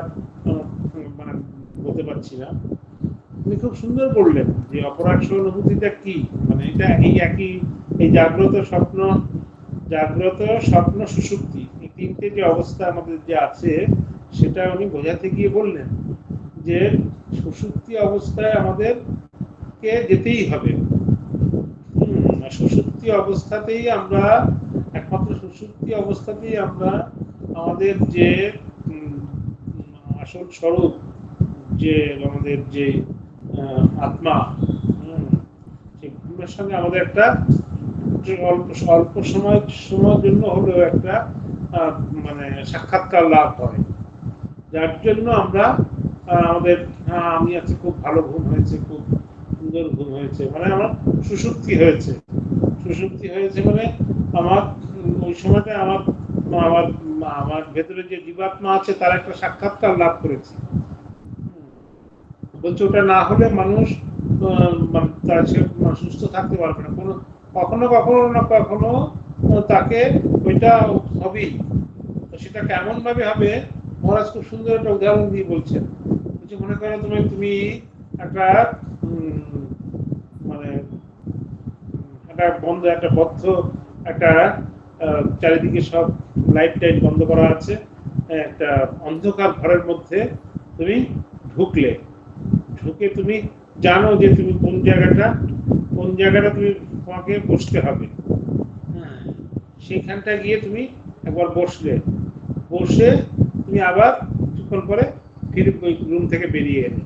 মানে বলতে পারছি না। উনি খুব সুন্দর বললেন যে অপরাক্ষ অনুভূতিটা কি, মানে এটা এই একই এই জাগ্রত স্বপ্ন সুষুপ্তি, এই তিনটে যে অবস্থা আমাদের যে আছে সেটা উনি বোঝাতে গিয়ে বললেন যে সুষুপ্তি অবস্থায় আমাদেরকে যেতেই হবে। সুষুপ্তি অবস্থাতেই আমরা, একমাত্র সুষুপ্তি অবস্থাতেই আমরা আমাদের যে আসল স্বরূপ, যে আমাদের যে আত্মা, সেগুলোর সঙ্গে আমাদের একটা অল্প সময়ের জন্য হলেও একটা মানে সাক্ষাৎকার লাভ হয়, যার জন্য আমরা আমাদের আমি আজকে খুব ভালো ঘুম হয়েছে, খুব সুন্দর ঘুম হয়েছে, মানে আমার সুষুপ্তি হয়েছে মানে আমার ওই সময়টা আমার ভেতরে যে জীবাত্মা আছে তার একটা সাক্ষাৎকার লাভ করেছি। বলছে ওটা না হলে মানুষ সুস্থ থাকতে পারবে না, কখনো না কখনো তাকে ওইটা হবেই। সেটা কেমন ভাবে হবে, মহারাজ খুব সুন্দর একটা উদাহরণ দিয়ে বলছেন। মনে করো তুমি একটা মানে একটা বদ্ধ একটা চারিদিকে সব লাইট টাইট বন্ধ করা আছে, একটা অন্ধকার ঘরের মধ্যে তুমি ঢুকে তুমি জানো যে তুমি কোন জায়গাটা তুমি তোমাকে বসতে হবে, সেইখানটা গিয়ে তুমি একবার বসে তুমি আবার কিছুক্ষণ পরে ফিরে রুম থেকে বেরিয়ে এলে,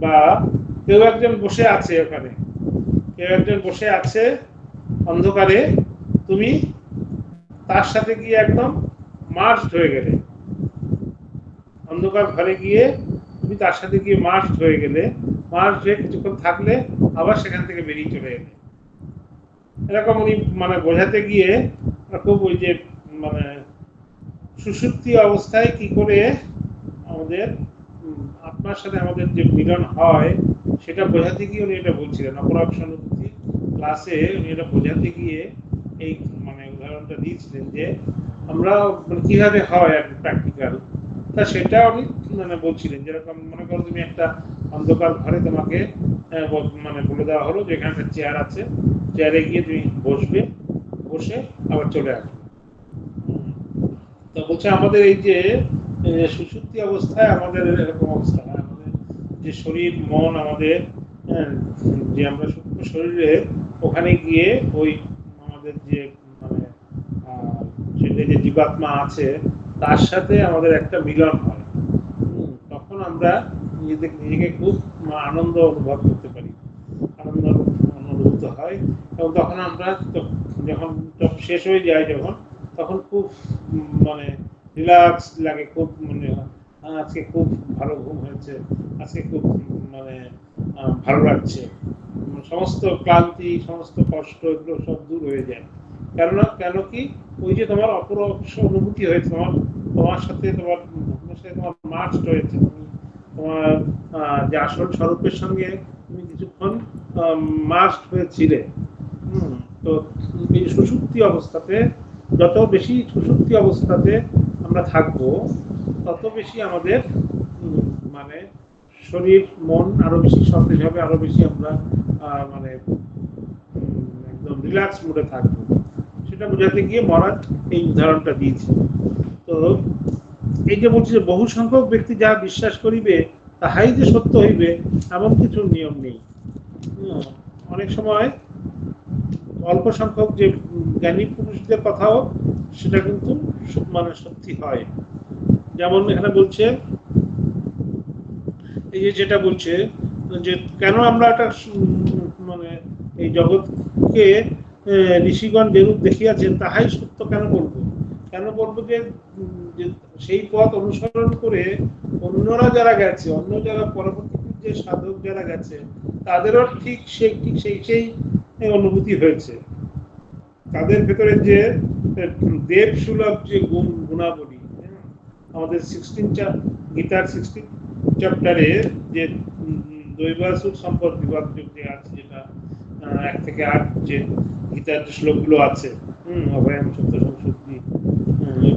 বা কেউ একজন বসে আছে অন্ধকারে, তুমি তার সাথে গিয়ে একদম মার্জড হয়ে গেলে, অন্ধকার ঘরে গিয়ে তুমি তার সাথে গিয়ে মার্জড হয়ে কিছুক্ষণ থাকলে আবার সেখান থেকে বেরিয়ে চলে এলে। এরকম উনি মানে বোঝাতে গিয়ে খুব ওই যে মানে সুষুপ্তি অবস্থায় কি করে আমাদের আত্মার সাথে আমাদের যে মিলন হয় সেটা বোঝাতে গিয়ে উনি এটা বলছিলেন। অপরাক্ষ অনুভূতি ক্লাসে উনি এটা বোঝাতে গিয়ে এই মানে উদাহরণটা দিয়েছিলেন যে আমরা কিভাবে হয় আর প্র্যাকটিক্যাল, তা সেটা উনি মানে বলছিলেন। যেরকম মনে করো তুমি একটা অন্ধকার ঘরে তোমাকে মানে বলে দেওয়া হলো যে এখানে একটা চেয়ার আছে, চেয়ারে গিয়ে তুমি বসে আবার চলে আসবে। তো বলছে আমাদের এই যে সুষুপ্তি অবস্থায় আমাদের এরকম অবস্থা হয়, আমাদের যে শরীর মন আমাদের যে আমরা সূক্ষ্ম শরীরে ওখানে গিয়ে ওই আমাদের যে মানে শরীরে যে জীবাত্মা আছে তার সাথে আমাদের একটা মিলন হয়। তখন আমরা নিজেকে খুব আনন্দ অনুভব করতে পারি, আনন্দ অনুভূত হয়, এবং তখন আমরা যখন শেষ হয়ে যায় তখন খুব মানে রিল্যাক্স লাগে, খুব মানে আজকে খুব ভালো ঘুম হয়েছে, আজকে খুব মানে ভালো লাগছে, সমস্ত ক্লান্তি সমস্ত কষ্ট এগুলো সব দূর হয়ে যায়। কেন কি ওই যে তোমার অপরোক্ষ অনুভূতি হয়েছে, তোমার সাথে তোমার মার্জড হয়েছে, তোমার যে আসল স্বরূপের সঙ্গে তুমি কিছুক্ষণ মার্জড হয়েছিলে। তো এই সুষুপ্তি অবস্থাতে, যত বেশি সুষুপ্তি অবস্থাতে আমরা থাকবো তত বেশি আমাদের মানে শরীর মন আরো বেশি সতেজ হবে, আরো বেশি আমরা মানে একদম রিল্যাক্স মুডে থাকবো। সেটা বোঝাতে গিয়ে মহারাজ এই উদাহরণটা দিয়েছে। তো এই যে বলছি যে বহু সংখ্যক ব্যক্তি যা বিশ্বাস করিবে তাহাই যে সত্য হইবে এমন কিছু নিয়ম নেই। অনেক সময় অল্প সংখ্যক যে জ্ঞানী পুরুষদের কথাও সেটা কিন্তু মানে সত্যি হয়। যেমন এখানে বলছে এই যে যেটা বলছে যে কেন আমরা একটা মানে এই জগৎকে ঋষিগণ যেরূপ দেখিয়াছেন তাহাই সত্য কেন বলবো, কেন বলবো যে সেই পথ অনুসরণ করে অন্যরা যারা গেছে, অন্য যারা পরবর্তী যে সাধক যারা গেছে তাদেরও ঠিক সেই অনুভূতি হয়েছে। তাদের ভেতরে যে দেব সুলভ যে গুণাবলী, আমাদের গীতার 16 চ্যাপ্টারে যে দৈবাসুর সম্পদ বিভাগ যে আছে, যেটা 1 থেকে 8 যে গীতার যে শ্লোকগুলো আছে, অভয়ম সত্য সংশুদ্ধি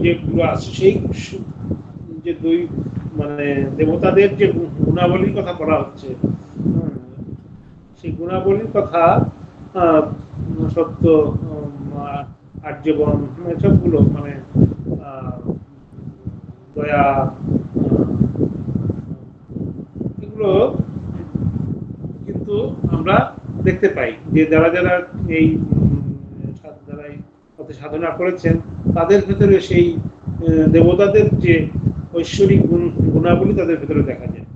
যেগুলো আছে, সেই যে মানে দেবতাদের যে গুণাবলীর কথা বলা হচ্ছে, সেই গুণাবলীর কথা সত্য, আর্যবন, সবগুলো মানে দয়া, এগুলো কিন্তু আমরা দেখতে পাই যে যারা যারা এই পথে সাধনা করেছেন তাদের ভেতরে সেই দেবতাদের যে ঐশ্বরিক গুণাবলী তাদের ভেতরে দেখা যায়।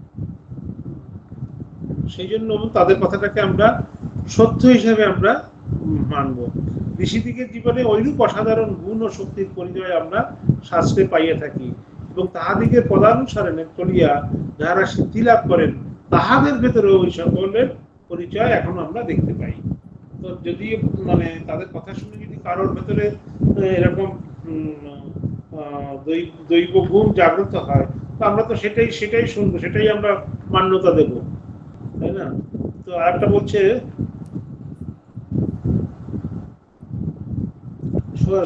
সেই জন্য তাদের কথাটাকে আমরা সত্য হিসেবে আমরা মানব। ঋষিদিগের জীবনে ঐরূপ অসাধারণ গুণ ও শক্তির পরিচয় আমরা শাস্ত্রে পাইয়া থাকি, এবং তাহাদিগের পদানুসারে চলিয়া যারা সিদ্ধি লাভ করেন তাহাদের ভেতরে ওই সকলের পরিচয় এখন আমরা দেখতে পাই। তো যদি মানে তাদের কথা শুনে যদি কারোর ভেতরে এরকম দৈব গুণ জাগ্রত হয়, তো আমরা তো সেটাই শুনবো, সেটাই আমরা মান্যতা দেব, তাই না? তো আরেকটা বলছে,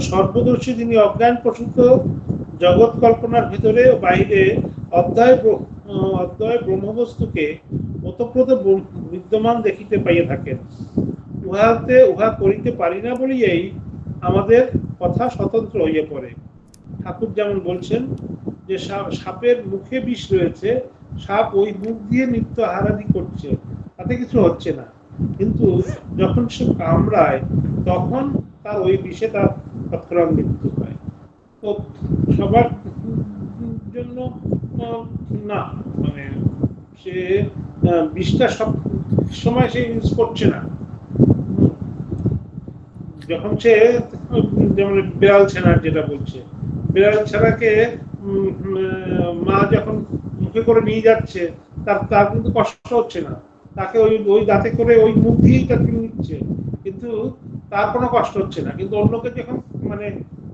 সর্বদর্শী যিনি অজ্ঞান প্রসূত জগৎ কল্পনার ভিতরে বাইরে অধ্যায় ব্রহ্মবস্তুকে ওতপ্রোত বিদ্যমান দেখিতে পাইয়া থাকেন, উহা করিতে পারি না বলিয়াই আমাদের কথা স্বতন্ত্র হইয়া পড়ে। ঠাকুর যেমন বলছেন যে সাপের মুখে বিষ রয়েছে, সাপ ওই মুখ দিয়ে নিত্য আহারাদি করছে, তাতে কিছু হচ্ছে না, কিন্তু যখন সে কামড়ায় তখন তার ওই বিষে তার তৎক্ষণাৎ মৃত্যু হয়। তো সবার জন্য না, মানে সে বিষটা সব সময় সে ইউজ করছে না। যখন সে যেমন বিড়াল ছানার যেটা বলছে, বিড়াল ছানাকে মা যখন মুখে করে নিয়ে যাচ্ছে তার কিন্তু কষ্ট হচ্ছে না, তাকে ওই দাঁতে করে ওই মুখ দিয়েই তাকে নিচ্ছে, কিন্তু তার কোনো কষ্ট হচ্ছে না। কিন্তু অন্যকে যখন মানে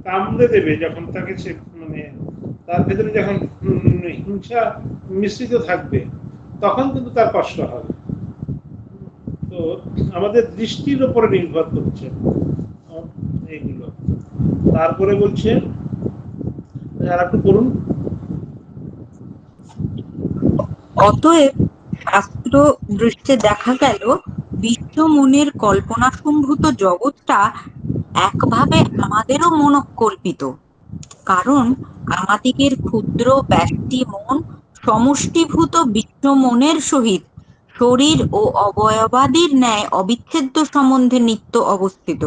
কামড়ে দেবে, যখন তাকে সে মানে তার ভেতরে যখন হিংসা মিশ্রিত থাকবে, তখন কিন্তু তার কষ্ট হবে। তো আমাদের দৃষ্টির উপরে নির্ভর করছে এইগুলো। তারপরে বলছে, আর একটু করুন। অতএব শাস্ত্র দৃষ্টে দেখা গেল বিশ্ব মনের কল্পনা সম্ভূত জগৎটা একভাবে আমাদেরও মনকল্পিত, কারণ আমাদিগের ক্ষুদ্র ব্যষ্টি মন সমষ্টিভূত বিশ্ব মনের সহিত শরীর ও অবয়বাদির ন্যায় অবিচ্ছেদ্য সম্বন্ধে নিত্য অবস্থিত।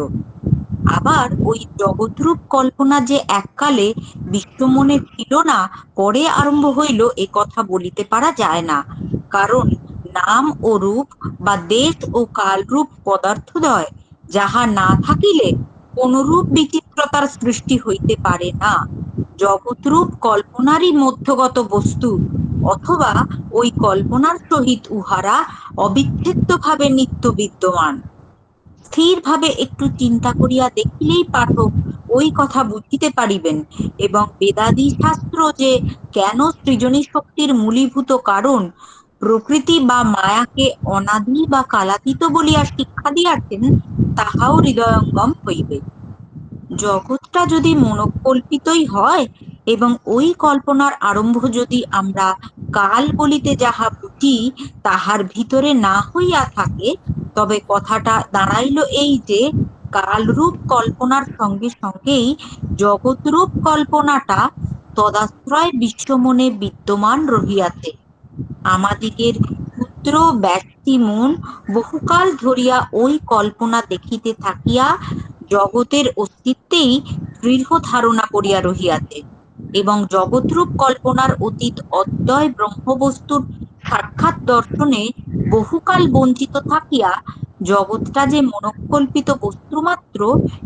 আবার ওই জগৎরূপ কল্পনা যে এককালে বিশ্বমনে ছিল না, পরে আরম্ভ হইল, এ কথা বলিতে পারা যায় না, কারণ নাম ও রূপ বা দেশ ও কালরূপ পদার্থদ্বয় যাহা না থাকিলে কোনরূপ বিচিত্রতার সৃষ্টি হইতে পারে না। জগৎরূপ কল্পনারই মধ্যগত বস্তু, অথবা ওই কল্পনার সহিত উহারা অবিচ্ছেদ্যভাবে নিত্য বিদ্যমান। স্থিরভাবে একটু চিন্তা করিয়া দেখিলেই পাঠক ওই কথা বুঝিতে পারিবেন, এবং বেদাদি শাস্ত্র যে কেন সৃজনী শক্তির মূলীভূত কারণ প্রকৃতি বা মায়াকে অনাদি বা কালাতীত বলিয়া শিক্ষা দিয়াছেন, তাহাও হৃদয়ঙ্গম হইবে। জগৎটা যদি মনোকল্পিতই হয় এবং ওই কল্পনার আরম্ভ যদি আমরা কাল বলিতে যাহা বুঝি তাহার ভিতরে না হইয়া থাকে, তবে কথাটা দাঁড়াইল এই যে কালরূপ কল্পনার সঙ্গে সঙ্গেই জগৎরূপ কল্পনাটা তদাশ্রয় বিশ্বমনে বিদ্যমান রহিয়াছে। আমাদিগের ক্ষুদ্র ব্যক্তি মন বহুকাল ধরিয়া ওই কল্পনা দেখিতে থাকিয়া জগতের অস্তিত্বেই দৃঢ় ধারণা করিয়া রহিয়াছে এবং জগৎরূপ কল্পনার অতীত অদ্বয় ব্রহ্মবস্তুর সাক্ষাৎ দর্শনে বহুকাল বঞ্চিত থাকিয়া জগৎটা যে মনঃকল্পিত বস্তু মাত্র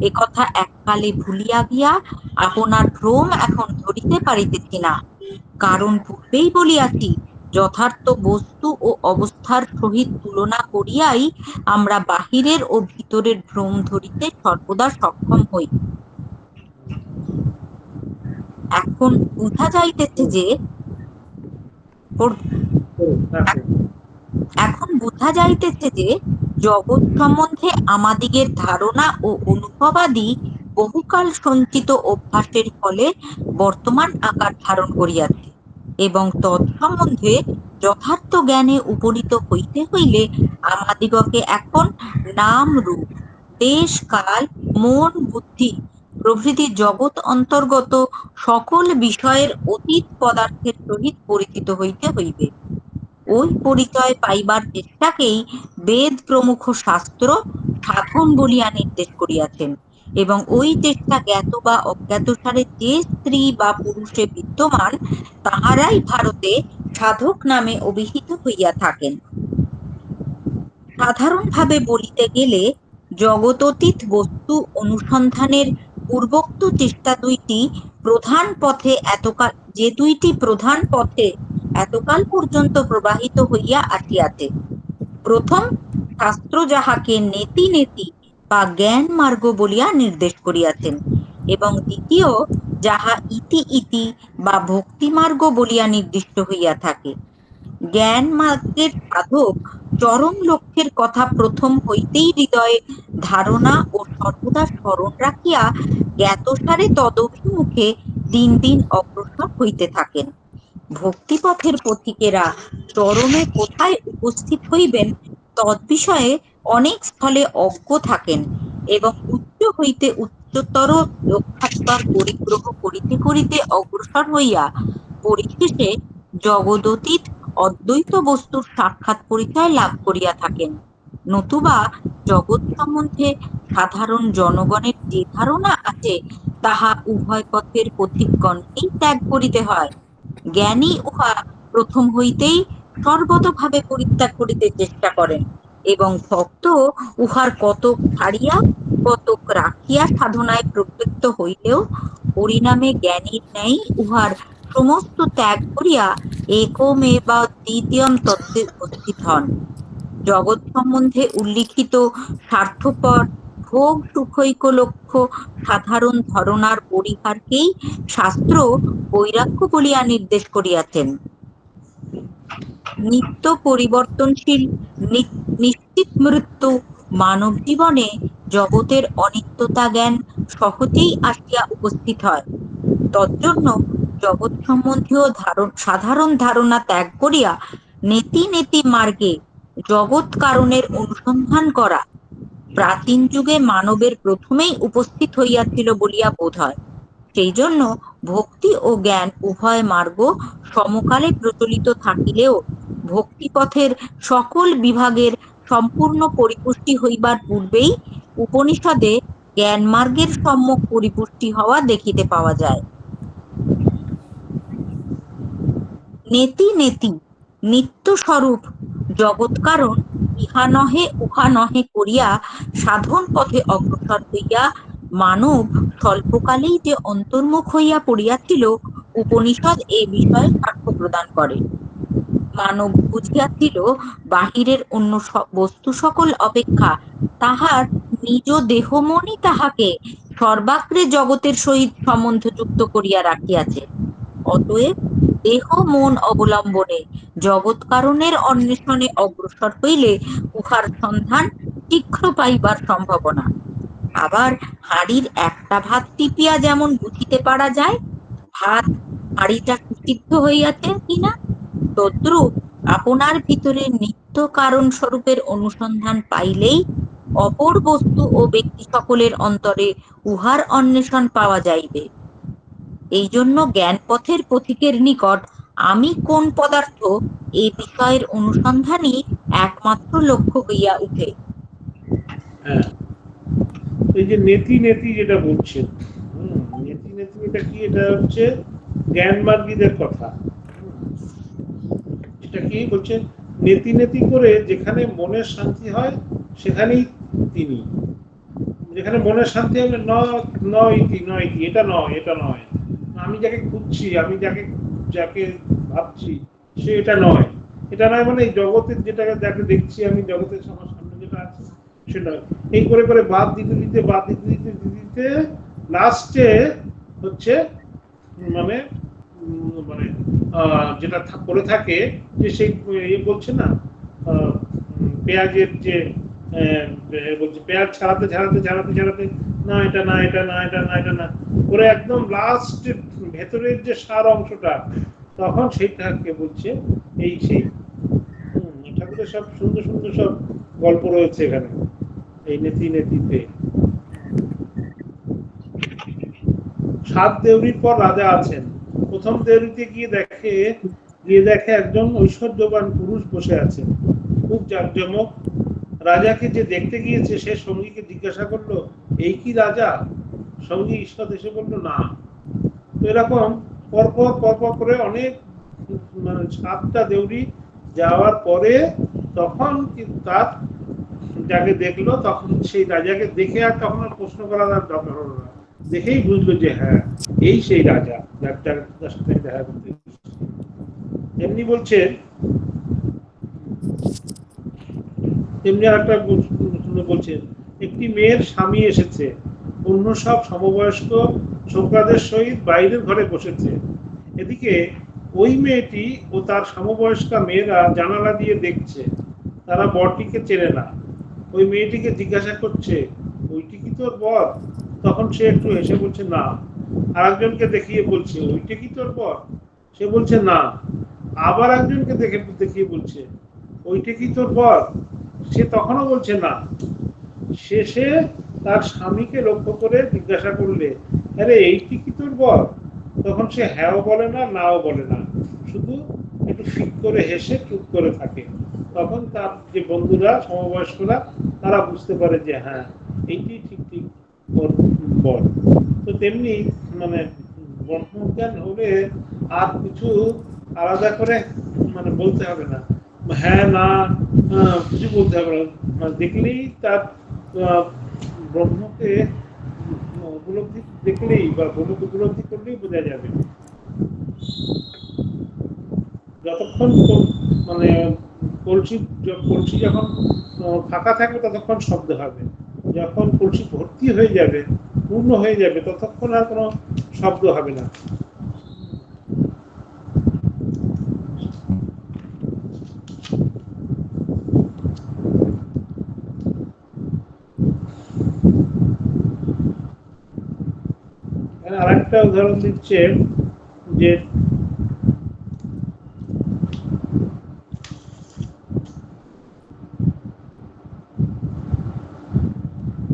একথা এককালে ভুলিয়া গিয়া আপনার ভ্রম এখন ধরিতে পারিতেছি না। কারণ পূর্বেই বলিয়াছি, যথার্থ বস্তু ও অবস্থার সহিত তুলনা করিয়াই আমরা বাহিরের ও ভিতরের ভ্রম ধরিতে সর্বদা সক্ষম হই। এখন বুঝা যাইতেছে যে এখন বোঝা যাইতেছে যে জগৎ সম্বন্ধে আমাদিগের ধারণা ও অনুভবাদি বহুকাল সঞ্চিত অভ্যাসের ফলে বর্তমান আকার ধারণ করিয়াছে এবং তৎসম্বন্ধে যথার্থ জ্ঞানে উপনীত হইতে হইলে আমাদিগকে এখন নাম রূপ, দেশ কাল, মন, বুদ্ধি প্রভৃতি জগৎ অন্তর্গত সকল বিষয়ের অতীত পদার্থের সহিত পরিচিত হইতে হইবে। ওই পরিচয় পাইবার চেষ্টাকেই বেদ প্রমুখ শাস্ত্র সাধন বলিয়া নির্দেশ করিয়াছেন এবং ওই চেষ্টা জ্ঞাত বা অজ্ঞাতসারে যে স্ত্রী বা পুরুষে বিদ্যমান তাহারাই ভারতে সাধক নামে অভিহিত হইয়া থাকেন। সাধারণভাবে বলিতে গেলে জগততীত বস্তু অনুসন্ধানের পূর্বোক্ত চেষ্টা দুইটি প্রধান পথে এতকাল পর্যন্ত প্রবাহিত হইয়া আসিয়াছে। প্রথম, শাস্ত্র যাহাকে নেতি নেতি বা জ্ঞান মার্গ বলিয়া নির্দেশ করিয়াছেন এবং দ্বিতীয়, যাহা ইতি ইতি বা ভক্তি মার্গ বলিয়া নির্দিষ্ট হইয়া থাকে। জ্ঞান মার্গের সাধক চরম লক্ষ্যের কথা প্রথম হইতেই হৃদয়ে ধারণা ও সর্বদা স্মরণ রাখিয়া জ্ঞাতসারে তদভিমুখে দিন দিন অগ্রসর হইতে থাকেন। ভক্তিপথের পথিকেরা চরমে কোথায় উপস্থিত হইবেন তদ্বিষয়ে অনেক স্থলে অজ্ঞ থাকেন এবং উচ্চ হইতে উচ্চতর লক্ষ্যাস্তর পরিগ্রহ করিতে করিতে অগ্রসর হইয়া পরিশেষে জগদতীত অদ্বৈত বস্তুর সাক্ষাৎ পরিচয় লাভ করিয়া থাকেন। নতুবা জগৎ সম্বন্ধে সাধারণ জনগণের যে ধারণা আছে তাহা উভয় পথের পথিকগণকেই ত্যাগ করিতে হয়। জ্ঞানী উহা প্রথম হইতেই সর্বতভাবে পরিত্যাগ করিতে চেষ্টা করেন এবং ভক্ত উহার কতক ছাড়িয়া কতক রাখিয়া সাধনায় প্রবৃত্ত হইলেও পরিণামে জ্ঞানীর ন্যায় উহার সমস্ত ত্যাগ করিয়া একমেবা দ্বিতীয়ম তত্ত্বে উপস্থিত হন। জগৎ সম্বন্ধে উল্লিখিত স্বার্থপর ভোগ সুখৈক লক্ষ্য সাধারণ ধারণার পরিহারকেই শাস্ত্র বৈরাগ্য বলিয়া নির্দেশ করিয়াছেন। নিত্য পরিবর্তনশীল নিশ্চিত মৃত্যু মানব জীবনে জগতের অনিত্যতা জ্ঞান সহজেই আসিয়া উপস্থিত হয়। তজ্জন্য জগৎ সম্বন্ধীয় সাধারণ ধারণা ত্যাগ করিয়া নেতি নেতি মার্গে জগৎ কারণের অনুসন্ধান করা প্রাচীন যুগে মানবের প্রথমেই উপস্থিত হইয়াছিল বলিয়া বোধ হয়। সেই জন্য ভক্তি ও জ্ঞান উভয় মার্গ সমকালে প্রচলিত থাকিলেও ভক্তিপথের সকল বিভাগের সম্পূর্ণ পরিপুষ্টি হইবার পূর্বেই উপনিষদে জ্ঞান মার্গের সম্যক পরিপুষ্টি হওয়া দেখিতে পাওয়া যায়। নেতি নেতি নিত্য স্বরূপ জগৎ কারণ ইহা নহে উহা নহে করিয়া সাধন পথে অগ্রসর হইয়া মানব স্বল্পকালেই যে অন্তর্মুখ হইয়া পড়িয়াছিল, উপনিষদ এ বিষয়ে সাক্ষ্য প্রদান করে। মানব বুঝিয়াছিল বাহিরের অন্য বস্তু সকল অপেক্ষা তাহার নিজ দেহ মনই তাহাকে সর্বাগ্রে জগতের সহিত সম্বন্ধযুক্ত করিয়া রাখিয়াছে। অতএব দেহ মন অবলম্বনে জগৎ কারণের অন্বেষণে অগ্রসর হইলে উহার সন্ধান শীঘ্র পাইবার সম্ভাবনা। আবার হাঁড়ির একটা ভাত টিপিয়া যেমন বুঝিতে পারা যায় ভাত হাঁড়িটা সুসিদ্ধ হইয়াছে কিনা, তদ্রূপ আপনার ভিতরে নিত্য কারণ স্বরূপের অনুসন্ধান পাইলেই অপর বস্তু ও ব্যক্তি সকলের অন্তরে উহার অন্বেষণ পাওয়া যাইবে। এই জন্য জ্ঞানপথের পথিকের নিকট আমি কোন পদার্থ এ বিষয়ের অনুসন্ধানই একমাত্র লক্ষ্য হইয়া উঠে। হ্যাঁ, এই যে নেতি নেতি যেটা বলছেন, নেতি নেতি এটা কি? এটা হচ্ছে জ্ঞান মার্গীদের কথা। এটা কি বলছে? নেতি নেতি করে যেখানে মনের শান্তি হয় সেখানেই তিনি। যেখানে মনের শান্তি হবে নয় এটা নয়, এটা নয়, আমি যাকে খুঁজছি, আমি যাকে ভাবছি সে এটা নয়। এটা নয় মানে জগতের যাকে দেখছি আমি, জগতের আমার সামনে যেটা আছে সে নয়। এই করে করে বাদ দিতে দিতে লাস্টে হচ্ছে মানে মানে যেটা করে থাকে যে সেই বলছে না, পেঁয়াজের যে বলছে পেঁয়াজ ছাড়াতে না এটা না, এটা না, এটা না, এটা না করে একদম লাস্ট ভেতরের যে সার অংশটা, তখন সেইটাকে বলছে এই সেই। ঠাকুরের সব সুন্দর সুন্দর সব গল্প রয়েছে এখানে এই নেতি নেতিতে। 7 দেউরির পর রাজা আছেন। প্রথম দেউরিতে গিয়ে দেখে একজন ঐশ্বর্যবান পুরুষ বসে আছেন, খুব জাঁকজমক। রাজাকে যে দেখতে গিয়েছে সে সঙ্গীকে জিজ্ঞাসা করলো, এই কি রাজা? সঙ্গী ঈষৎ এসে বললো, না। তো এরকম পরপর করে অনেক মানে 7টা দেউরি যাওয়ার পরে তখন তার যাকে দেখলো, তখন সেই রাজাকে দেখে আর তখন আর প্রশ্ন করার দরকার হলো না, দেখেই বুঝলো যে হ্যাঁ এই সেই রাজা যার সাথে দেখা করতে। এমনি বলছে, তেমনি আরেকটা বলছেন, একটি মেয়ের স্বামী এসেছে, অন্য সব সমবয়স্ক ছোকরাদের সহিত বাইরের ঘরে বসেছে। এদিকে ওই মেয়েটি ও তার সমবয়স্কা মেয়েরা জানালা দিয়ে দেখছে, তারা বরটিকে চেনে না। ওই মেয়েটিকে জিজ্ঞাসা করছে, ওইটি কি তোর বর? তখন সে একটু হেসে বলছে না। আর একজনকে দেখিয়ে বলছে, ওইটা কি তোর বর? সে বলছে না। আবার একজনকে দেখিয়ে বলছে, ওইটা কি তোর বর? সে তখনও বলছে না। শেষে তার স্বামীকে লক্ষ্য করে জিজ্ঞাসা করলে, আরে এইটি কি তোর বর? তখন সে হ্যাঁও বলে না, নাও বলে না, শুধু একটু ফিক করে হেসে চুপ করে থাকে। তখন তার যে বন্ধুরা সমবয়স্করা তারা বুঝতে পারে যে হ্যাঁ এইটি ঠিক ওর বর। তো তেমনি মানে ব্রহ্মজ্ঞান হলে আর কিছু আলাদা করে মানে বলতে হবে না, হ্যাঁ না কিছু বলতে হবে না, দেখলেই তার ব্রহ্মকে উপলব্ধি দেখলেই বা ব্রহ্মকে উপলব্ধি করলেই বোঝা যাবে। যতক্ষণ মানে কলসি যখন ফাঁকা থাকবে ততক্ষণ শব্দ হবে, যখন কলসি ভর্তি হয়ে যাবে, পূর্ণ হয়ে যাবে, ততক্ষণ আর কোনো শব্দ হবে না। আরেকটা উদাহরণ দিচ্ছে যে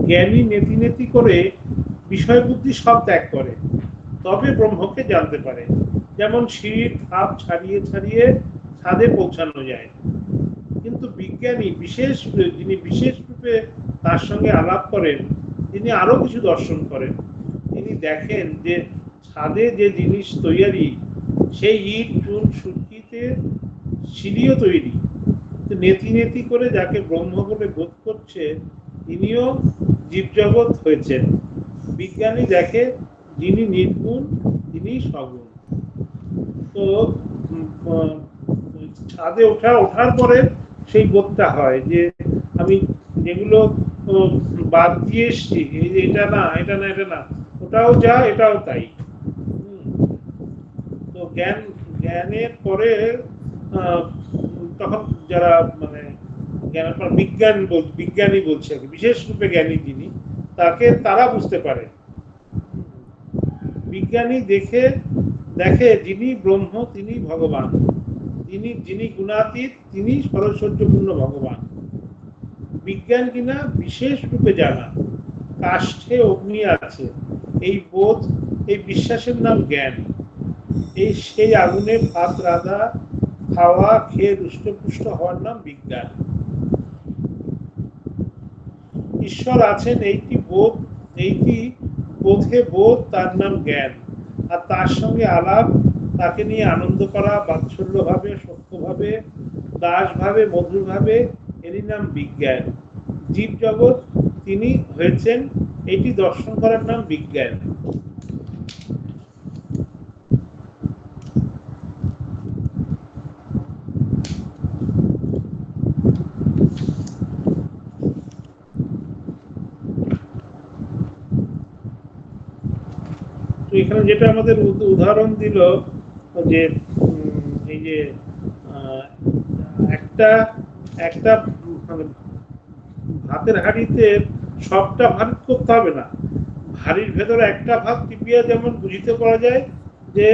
জ্ঞানী নেতি নেতি করে বিষয় বুদ্ধি সব ত্যাগ করে, তবে ব্রহ্মকে জানতে পারে। যেমন সিঁড়ির ধাপ ছাড়িয়ে ছাড়িয়ে ছাদে পৌঁছানো যায়। কিন্তু বিজ্ঞানী যিনি বিশেষ রূপে তার সঙ্গে আলাপ করেন, তিনি আরো কিছু দর্শন করেন। তিনি দেখেন যে ছাদে যে জিনিস তৈরি, সেই ইট চুন সুরকিতে সিঁড়িও তৈরি। নেতি নেতি করে যাকে ব্রহ্ম বলে বোধ করছে, তিনিও জীবজগৎ হয়েছেন। বিজ্ঞানী দেখে যিনি নির্গুণ তিনি সগুণ। তো ছাদে ওঠার পরে সেই বোধটা হয় যে আমি যেগুলো বাদ দিয়ে এসছি, এটা না, ওটাও যা এটাও তাই। তো জ্ঞানের পরে তখন যারা মানে জ্ঞানের পর বিজ্ঞানী বলছে, বিশেষ রূপে জ্ঞানী যিনি, তারা বুঝতে পারে। বিজ্ঞানী দেখে যিনি ব্রহ্ম তিনি ভগবান, যিনি গুণাতীত তিনি সরৈশ্বর্যপূর্ণ ভগবান। বিজ্ঞান কিনা বিশেষ রূপে জানা, কাষ্ঠে অগ্নি আছে, এই বোধ, এই বিশ্বাসের নাম জ্ঞান। এই সেই আগুনে ভাত রাধা, খাওয়া খেয়ে রুষ্টপুষ্ট হওয়ার নাম বিজ্ঞান। ঈশ্বর আছেন এইটি বোধ, এইটি বোধে বোধ, তার নাম জ্ঞান। আর তার সঙ্গে আলাপ, তাকে নিয়ে আনন্দ করা, বাৎসল্য ভাবে, সত্য ভাবে, দাস ভাবে, মধুর ভাবে, এরই নাম বিজ্ঞান। জীব জগৎ তিনি হয়েছেন, এটি দর্শন করার নাম বিজ্ঞান। এখানে যেটা আমাদের উদাহরণ দিল যে এই যে একটা একটা মানে ভাতের হাঁড়িতে সবটা ভাত করতে হবে না, হাঁড়ির ভেতরে একটা ভাত টিপিয়া যেমন বুঝিতে পারা যায় যে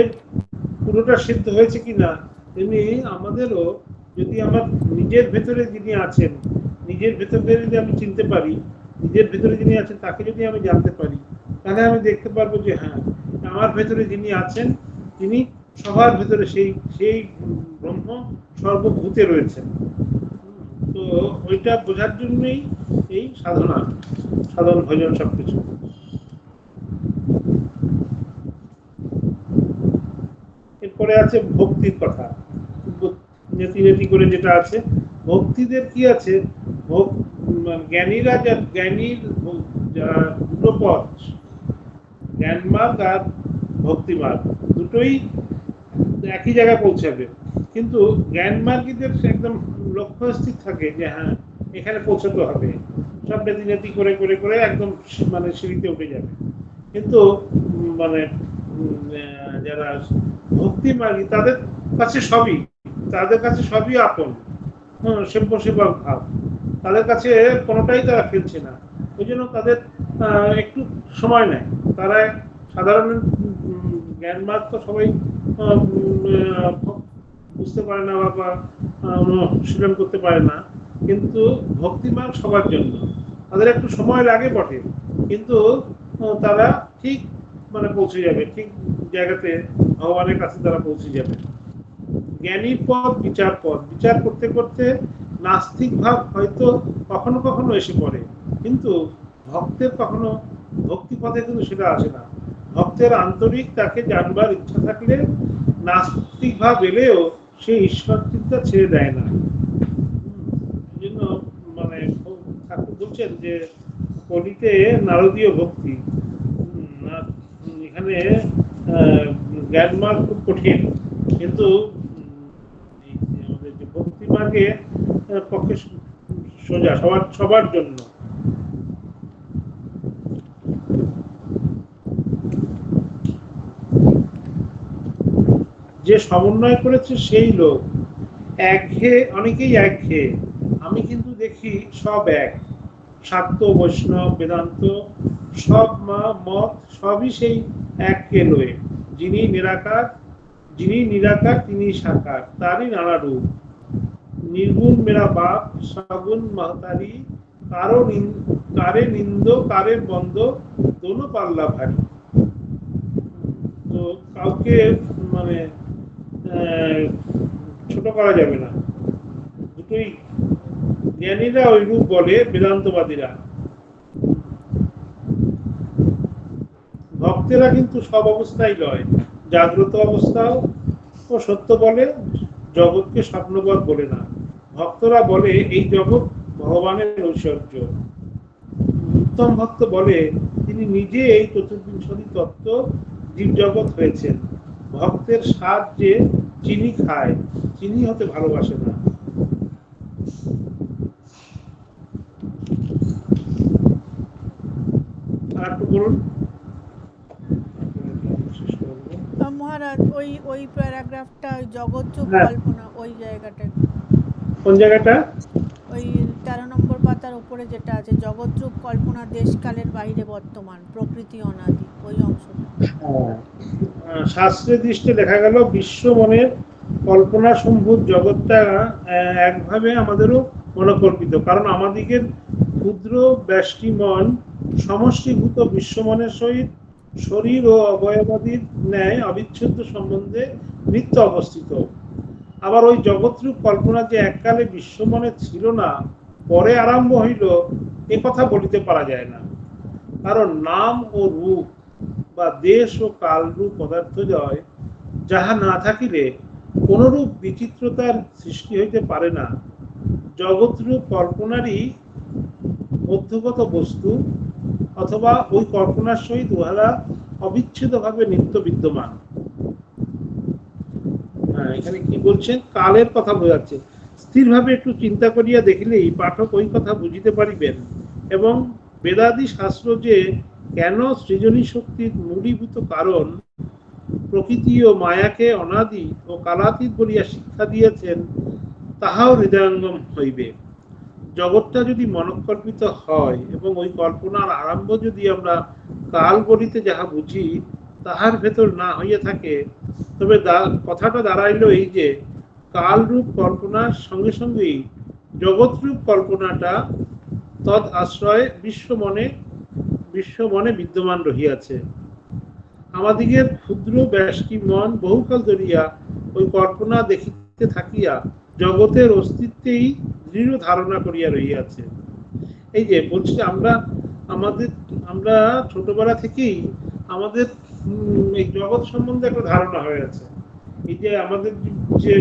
পুরোটা সিদ্ধ হয়েছে কিনা, তেমনি আমাদেরও যদি আমার নিজের ভেতরে যিনি আছেন, নিজের ভেতরে যদি আমি চিনতে পারি, নিজের ভেতরে যিনি আছেন তাকে যদি আমি জানতে পারি, তাহলে আমি দেখতে পারবো যে হ্যাঁ, আমার ভেতরে যিনি আছেন তিনি সবার ভেতরে সেই সেই ব্রহ্ম সর্বভূতে রয়েছেন। তো ওইটা বোঝার জন্যই এই সাধনা, সাধন ভজন সবকিছু। এরপরে আছে ভক্তির কথা, নেতি নেতি করে যেটা আছে। ভক্তিদের কি আছে, জ্ঞানীরা, জ্ঞানীর দুটো পথ, জ্ঞান মার্গ আর ভক্তি মার্গ, দুটোই একই জায়গায় পৌঁছাবে। কিন্তু জ্ঞান মার্গীদের একদম লক্ষ্য স্থির থাকে যে হ্যাঁ এখানে পৌঁছাতে হবে, সব নেতি নেতি করে করে করে একদম মানে সিঁড়িতে উঠে যাবে। কিন্তু মানে যারা ভক্তি মার্গী তাদের কাছে সবই আপন, সেব্য সেবক ভাব, তাদের কাছে কোনোটাই তারা ফেলছে না। ওই জন্য তাদের একটু সময় নেয়। তারা সাধারণ জ্ঞান মার্গ তো সবাই বুঝতে পারে না বা অনুশীলন করতে পারে না, কিন্তু ভক্তি মার্গ সবার জন্য। তাদের একটু সময় লাগে বটে, কিন্তু তারা ঠিক মানে পৌঁছে যাবে, ঠিক জায়গাতে ভগবানের কাছে তারা পৌঁছে যাবে। জ্ঞানীর পথ বিচার পথ, বিচার করতে করতে নাস্তিক ভাব হয়তো কখনো কখনো এসে পড়ে, কিন্তু ভক্তের কখনো ভক্তি পথে কিন্তু সেটা আসে না। ভক্তের আন্তরিক তাকে জানবার ইচ্ছা থাকলে নাস্তিক ভাব এলেও সে ঈশ্বর চিন্তা ছেড়ে দেয় না। এই জন্য মানে ঠাকুর বলছেন যে কলিতে নারদীয় ভক্তি, এখানে জ্ঞান মার্গ খুব কঠিন, কিন্তু আমাদের যে ভক্তি মার্গে পক্ষে সোজা, সবার জন্য। যে সমন্বয় করেছে সেই লোক একঘেয়ে, অনেকেই একঘেয়ে। আমি কিন্তু দেখি সব এক, শাক্ত, বৈষ্ণব, বেদান্ত সব মত সবই সেই এককে লয়ে। যিনি নিরাকার তিনি সাকার, তারই নানা রূপ। নির্গুণ মেরা বাপ, সগুণ মহতারি, কারে নিন্দ কারে বন্ধ, দোনো পাল্লা ভারী। তো কাউকে মানে ছোট করা যাবে না, দুটোই। জ্ঞানীরা ওই রূপ বলে, বেদান্তবাদীরা। ভক্তেরা কিন্তু সব অবস্থায় লয়, জাগ্রত অবস্থাও ও সত্য বলে, জগৎকে স্বপ্নবৎ বলে না। ভক্তরা বলে এই জগৎ ভগবানের ঐশ্বর্য। উত্তম ভক্ত বলে তিনি নিজে এই চতুর্বিংশতি তত্ত্ব জীব জগৎ হয়েছেন। ভক্তের স্বাদ যে চিনি খায়, চিনি হতে ভালোবাসে না। আর একটু বলুন মহারাজ। ওই প্যারাগ্রাফটা, জগৎরূপ কল্পনা, ওই জায়গাটা কোন জায়গাটা? ওই 13 নম্বর পাতার উপরে যেটা আছে, জগৎরূপ কল্পনা দেশকালের বাইরে বর্তমান, প্রকৃতি অনাদি, ওই অংশটা। শাস্ত্রের দৃষ্টি দেখা গেল বিশ্ব মনের কল্পনা সম্ভূত জগৎটা একভাবে আমাদেরও মনোকল্পিত, কারণ আমাদিগের ক্ষুদ্র ব্যষ্টি মন সমষ্টিভূত বিশ্বমনের সহিত শরীর ও অবয়বাদির ন্যায় অবিচ্ছেদ্য সম্বন্ধে নিত্য অবস্থিত। আবার ওই জগৎরূপ কল্পনা যে এককালে বিশ্বমনে ছিল না, পরে আরম্ভ হইল, এ কথা বলিতে পারা যায় না। কারণ নাম ও রূপ বা দেশ ও কালরূপ পদার্থদ্বয় যাহা না থাকিলে কোনরূপ বিচিত্রতার সৃষ্টি হইতে পারে না। জগৎরূপ কল্পনারই মধ্যগত বস্তু অথবা ওই কল্পনার সহিত উহারা অবিচ্ছেদ্যভাবে নিত্য বিদ্যমান। এখানে কি বলছেন, কালের কথা বোঝাচ্ছে। স্থিরভাবে একটু চিন্তা করিয়া দেখিলেই পাঠক ওই কথা বুঝিতে পারিবেন, এবং বেদাদি শাস্ত্র যে কেন সৃজনী শক্তির মূলীভূত কারণ প্রকৃতি ও মায়াকে অনাদি ও কালাতীত বলিয়া শিক্ষা দিয়েছেন, তাহাও হৃদয়ঙ্গম হইবে। জগৎটা যদি মনকল্পিত হয় এবং ওই কল্পনার আরম্ভ যদি আমরা কাল বলিতে যাহা বুঝি তাহার ভেতর না হইয়া থাকে, তবে কথাটা দাঁড়াইল এই যে কালরূপ কল্পনার সঙ্গে সঙ্গেই জগৎরূপ কল্পনাটা তদ আশ্রয়ে বিশ্বমনে বিদ্যমান রহিয়াছে। আমাদিগের ক্ষুদ্র ব্যষ্টি মন বহুকাল ধরিয়া ওই কল্পনা দেখিতে থাকিয়া জগতের অস্তিত্বেই দৃঢ় ধারণা করিয়া রহিয়াছে। এই যে বলছি, আমরা ছোটবেলা থেকেই আমাদের এই জগৎ সম্বন্ধে একটা ধারণা হয়ে আছে। এই যে আমাদের যে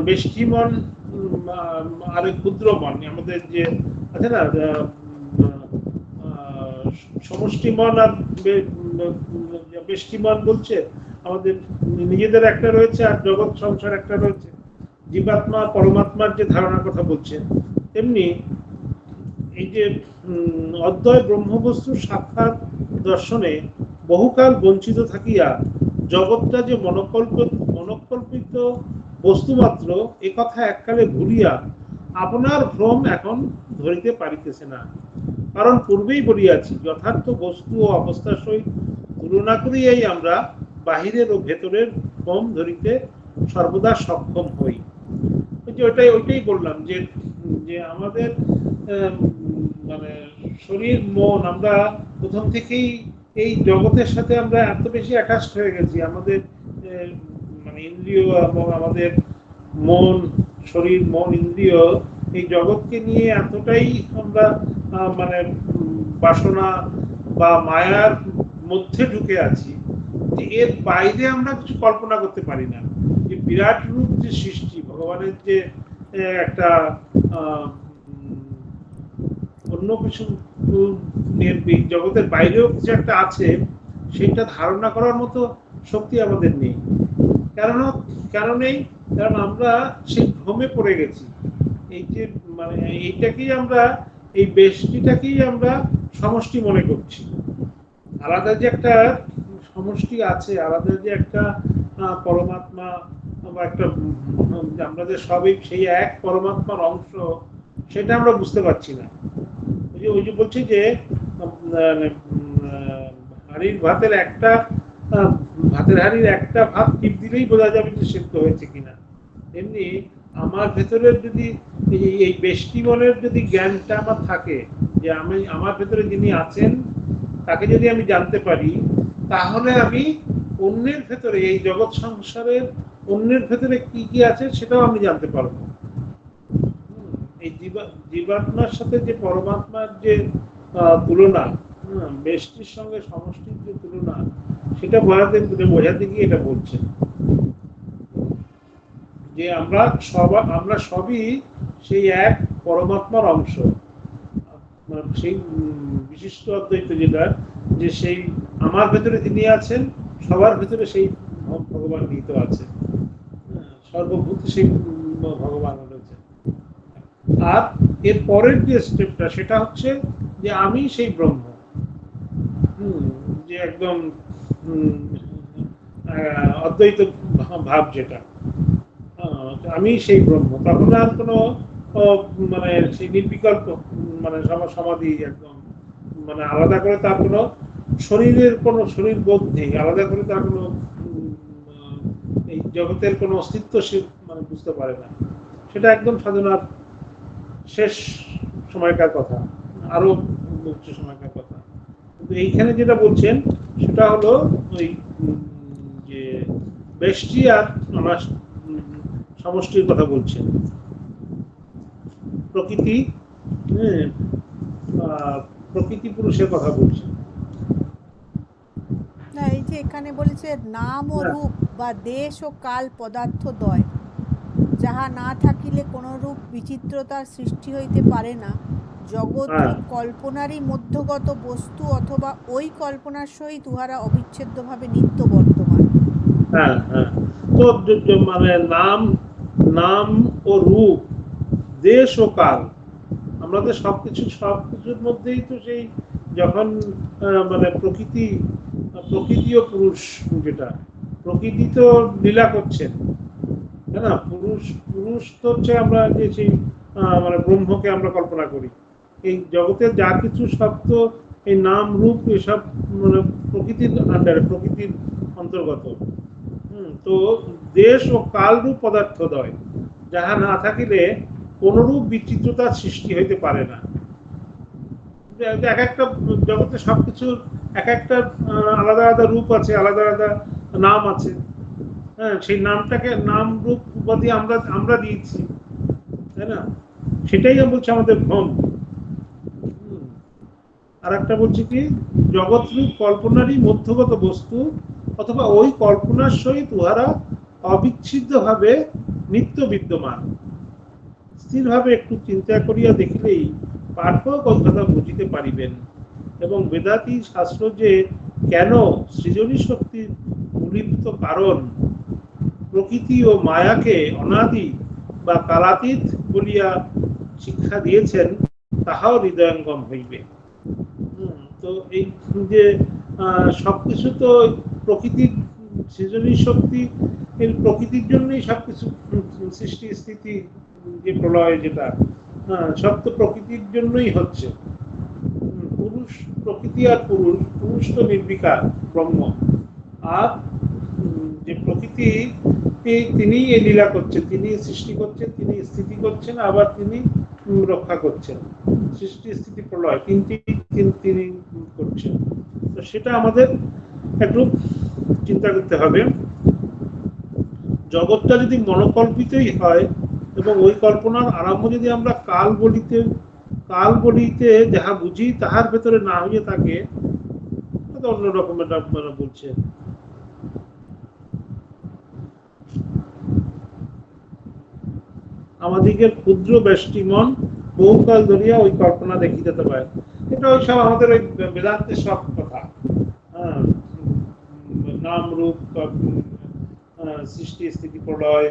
ব্যষ্টি মন আর ক্ষুদ্র মন, আমাদের যে আছে না সমষ্টি মন আর ব্যষ্টি মন বলছে, আমাদের নিজেদের একটা রয়েছে আর জগৎ সংসার একটা রয়েছে। জীবাত্মা পরমাত্মার যে ধারণার কথা বলছেন, তেমনি এই যে অদ্বয় ব্রহ্মবস্তুর সাক্ষাৎ দর্শনে বহুকাল বঞ্চিত থাকিয়া জগৎটা যে মনকল্পিত বস্তুমাত্র এ কথা এককালে ভুলিয়া আপনার ভ্রম এখন ধরিতে পারিতেছে না। কারণ পূর্বেই বলিয়াছি, যথার্থ বস্তু ও অবস্থার সহিত তুলনা করিয়াই আমরা বাহিরের ও ভেতরের ভ্রম ধরিতে সর্বদা সক্ষম হই। ওইটাই বললাম যে আমাদের মানে শরীর মন, আমরা প্রথম থেকেই এই জগতের সাথে আমরা এত বেশি অ্যাটাচড হয়ে গেছি। আমাদের মানে ইন্দ্রিয় এবং আমাদের মন, শরীর মন ইন্দ্রিয় এই জগৎকে নিয়ে এতটাই আমরা মানে বাসনা বা মায়ার মধ্যে ঢুকে আছি যে এর বাইরে আমরা কিছু কল্পনা করতে পারি না। যে বিরাট রূপ যে সৃষ্টি, ভগবানের যে একটা অন্য কিছু জগতের বাইরেও কিছু একটা আছে, সেটা ধারণা করার মতো শক্তি আমাদের নেই। কারণ আমরা সেই ভ্রমে পড়ে গেছি। এই যে মানে এইটাকেই আমরা, এই ব্যষ্টিটাকেই আমরা সমষ্টি মনে করছি। আলাদা যে একটা সমষ্টি আছে, আলাদা যে একটা পরমাত্মা বা একটা আমরা যে সবই সেই এক পরমাত্মার অংশ, সেটা আমরা বুঝতে পারছি না। ওই যে বলছি যে ভাতের হাড়ির একটা ভাত টিপ দিলেই বোঝা যাবে যে সেদ্ধ হয়েছে কিনা। এমনি আমার ভেতরের যদি এই ব্যষ্টি মনের যদি জ্ঞানটা আমার থাকে, যে আমার ভেতরে যিনি আছেন তাকে যদি আমি জানতে পারি, তাহলে আমি অন্যের ভেতরে, এই জগৎ সংসারের অন্যের ভেতরে কি কি আছে সেটাও আমি জানতে পারবো। এই জীবাত্মার সাথে যে পরমাত্মার যে তুলনা, ব্যষ্টির সঙ্গে সমষ্টির যে তুলনা, সেটা বোঝাতে গিয়ে এটা বলছে যে আমরা সবই সেই এক পরমাত্মার অংশ। সেই বিশিষ্ট অদ্বৈত যেটা, যে সেই আমার ভেতরে তিনি আছেন, সবার ভেতরে সেই ভগবান নিহিত আছে, সর্বভূত সেই ভগবান রয়েছে। আর এর পরের যে স্টেপটা, সেটা হচ্ছে যে আমি সেই ব্রহ্ম, যে একদম অদ্বৈত ভাব, যেটা আমি সেই ব্রহ্ম। তখন আর কোনো মানে সেই নির্বিকল্প মানে সমাধি, একদম মানে আলাদা করে তার কোনো শরীর বোধ নেই, আলাদা করে তার কোনো এই জগতের কোনো অস্তিত্ব সে মানে বুঝতে পারে না। সেটা একদম সাধনার শেষ সময়কার কথা, আরো উচ্চ সময়কার কথা। কিন্তু এইখানে যেটা বলছেন সেটা হলো ওই যে ব্যষ্টি আর আমার সমষ্টির কথা বলছেন, প্রকৃতি, প্রকৃতি পুরুষের কথা বলছেন। না, এই যে এখানে বলেছে নাম ও রূপ বা দেশ ও কাল পদার্থ দ্বয়, যাহা না থাকিলে কোন রূপ বিচিত্রতার সৃষ্টি হইতে পারে না। জগৎ রূপ কল্পনারই মধ্যগত বস্তু অথবা ওই কল্পনার সহিত উহারা অবিচ্ছেদ্যভাবে নিত্য বর্তমান। হ্যাঁ হ্যাঁ, তো মানে নাম ও রূপ, দেশ ও কাল, আমরা তো সবকিছুর মধ্যেই তো সেই যখন মানে প্রকৃতি ও পুরুষ, যেটা প্রকৃতি তো লীলা করছেন, তাই না? পুরুষ তো হচ্ছে আমরা যে সেই মানে ব্রহ্মকে আমরা কল্পনা করি। এই জগতের যা কিছু সব তো এই নাম রূপ এসব মানে প্রকৃতির আন্ডারে, প্রকৃতির অন্তর্গত। তো দেশ ও কাল রূপ পদার্থ দ্বয়, যাহা না থাকিলে কোনরূপ বিচিত্রতার সৃষ্টি হইতে পারে না। এক একটা জগতে সবকিছুর এক একটা আলাদা আলাদা রূপ আছে, আলাদা আলাদা নাম আছে। হ্যাঁ, সেই নামটাকে নাম রূপ উপাধি আমরা দিয়েছি, তাই না? সেটাই বলছে আমাদের ভ্রম। আর একটা বলছে কি, জগৎ রূপ কল্পনারই মধ্যগত বস্তু অথবা ওই কল্পনার সহিত উহারা অবিচ্ছিন্নভাবে নিত্য বিদ্যমান। স্থিরভাবে একটু চিন্তা করিয়া দেখিলেই পাঠক ওই কথা বুঝিতে পারিবেন। এবং বেদাতি শাস্ত্র যে কেন সৃজনী শক্তির মূলীভূত কারণ প্রকৃতি ও মায়াকে অনাদি বা কালাতীত বলিয়া শিক্ষা দিয়েছেন, তাহাও হৃদয়ঙ্গম হইবে। তো এই যে সবকিছু তো প্রকৃতির সৃজনী শক্তি, এই প্রকৃতির জন্যই সবকিছু সৃষ্টি স্থিতি, যে প্রলয়, যেটা সব তো প্রকৃতির জন্যই হচ্ছে। পুরুষ, প্রকৃতি আর পুরুষ তো নির্বিকার ব্রহ্ম, আর যে প্রকৃতি তিনি এই লীলা করছেন, তিনি সৃষ্টি করছেন, তিনি স্থিতি করছেন, আবার তিনি রক্ষা করছেন। সৃষ্টি স্থিতি প্রলয় তিনি করছেন। তো সেটা আমাদের একটু চিন্তা করতে হবে। জগৎটা যদি মনোকল্পিতই হয় এবং ওই কল্পনার আরম্ভ যদি আমরা কাল বলিতে যাহা বুঝি তাহার ভেতরে না হইয়া থাকে, অন্য রকমের বলছে। আমাদিগের ক্ষুদ্র ব্যষ্টি মন বহুকাল ধরিয়া ওই কল্পনা দেখিতে পায়। এটা ওই সব আমাদের ওই বেদান্তের সব কথা, নাম রূপ, সৃষ্টি স্থিতি প্রলয়,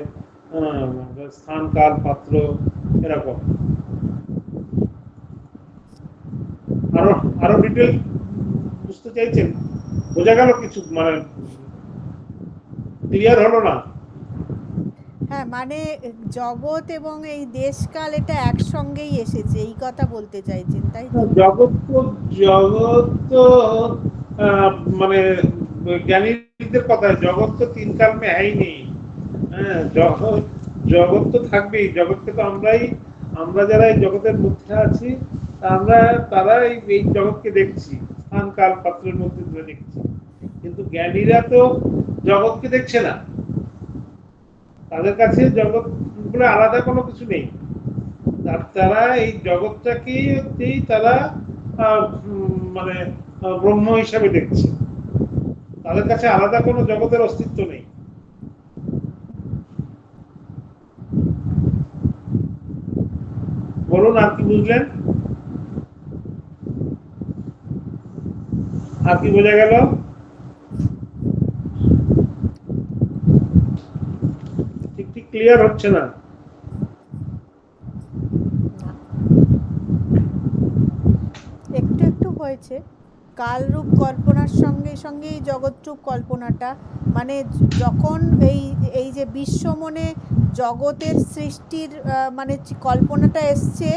স্থান কাল পাত্র, এরকম। আরো ডিটেল বুঝতে চাইছেন? বোঝা গেল কিছু? মানে ক্লিয়ার হলো না? হ্যাঁ, মানে জগৎ এবং এই দেশকাল এটা একসঙ্গেই এসেছে, এই কথা বলতে চাইছেন, তাই তো? জগৎ তো মানে জ্ঞানীদের কথা, জগৎ তো তিন কাল মে হ্যাই নেই। হ্যাঁ, জগৎ তো থাকবেই। জগৎকে তো আমরা যারা এই জগতের মধ্যে আছি, তারা এই জগৎকে দেখছি, স্থান কাল পাত্রের মধ্যে দেখছি। কিন্তু জ্ঞানীরা তো জগৎকে দেখছে না, তাদের কাছে জগৎ বলে আলাদা কোনো কিছু নেই। তারা এই জগৎটাকেই তারা মানে ব্রহ্ম হিসাবে দেখছে, তাদের কাছে আলাদা কোনো জগতের অস্তিত্ব নেই। বলুন, আর কি বুঝলেন? আর কি বোঝা গেল? ঠিক ক্লিয়ার হচ্ছে না? একটু হয়েছে। কালরূপ কল্পনার সঙ্গে সঙ্গে এই জগৎরূপ কল্পনাটা, মানে যখন এই যে বিশ্বমনে জগতের সৃষ্টির মানে কল্পনাটা এসছে,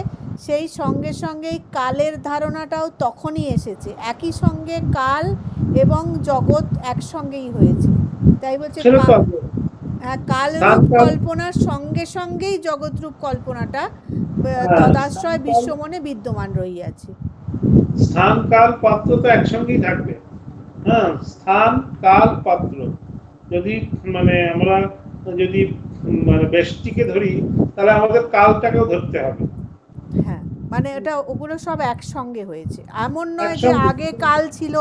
সেই সঙ্গে সঙ্গেই কালের ধারণাটাও তখনই এসেছে। একই সঙ্গে কাল এবং জগৎ একসঙ্গেই হয়েছে, তাই বলছে স্থান কালরূপ কাল কল্পনার সঙ্গে সঙ্গেই জগৎরূপ কল্পনাটা হ্যাঁ, তদাশ্রয় বিশ্বমনে বিদ্যমান রহিয়াছে। স্থান কাল পাত্র তো একসঙ্গেই থাকবে। হ্যাঁ, স্থান কাল পাত্র যদি মানে আমরা যদি মানে ব্যষ্টিকে ধরি, তাহলে আমাদের কালটাকেও ধরতে হবে। হ্যাঁ, মানে এটা ওগুলো সব একসঙ্গে হয়েছে, এমন নয় যে একসঙ্গে আগে কাল ছিল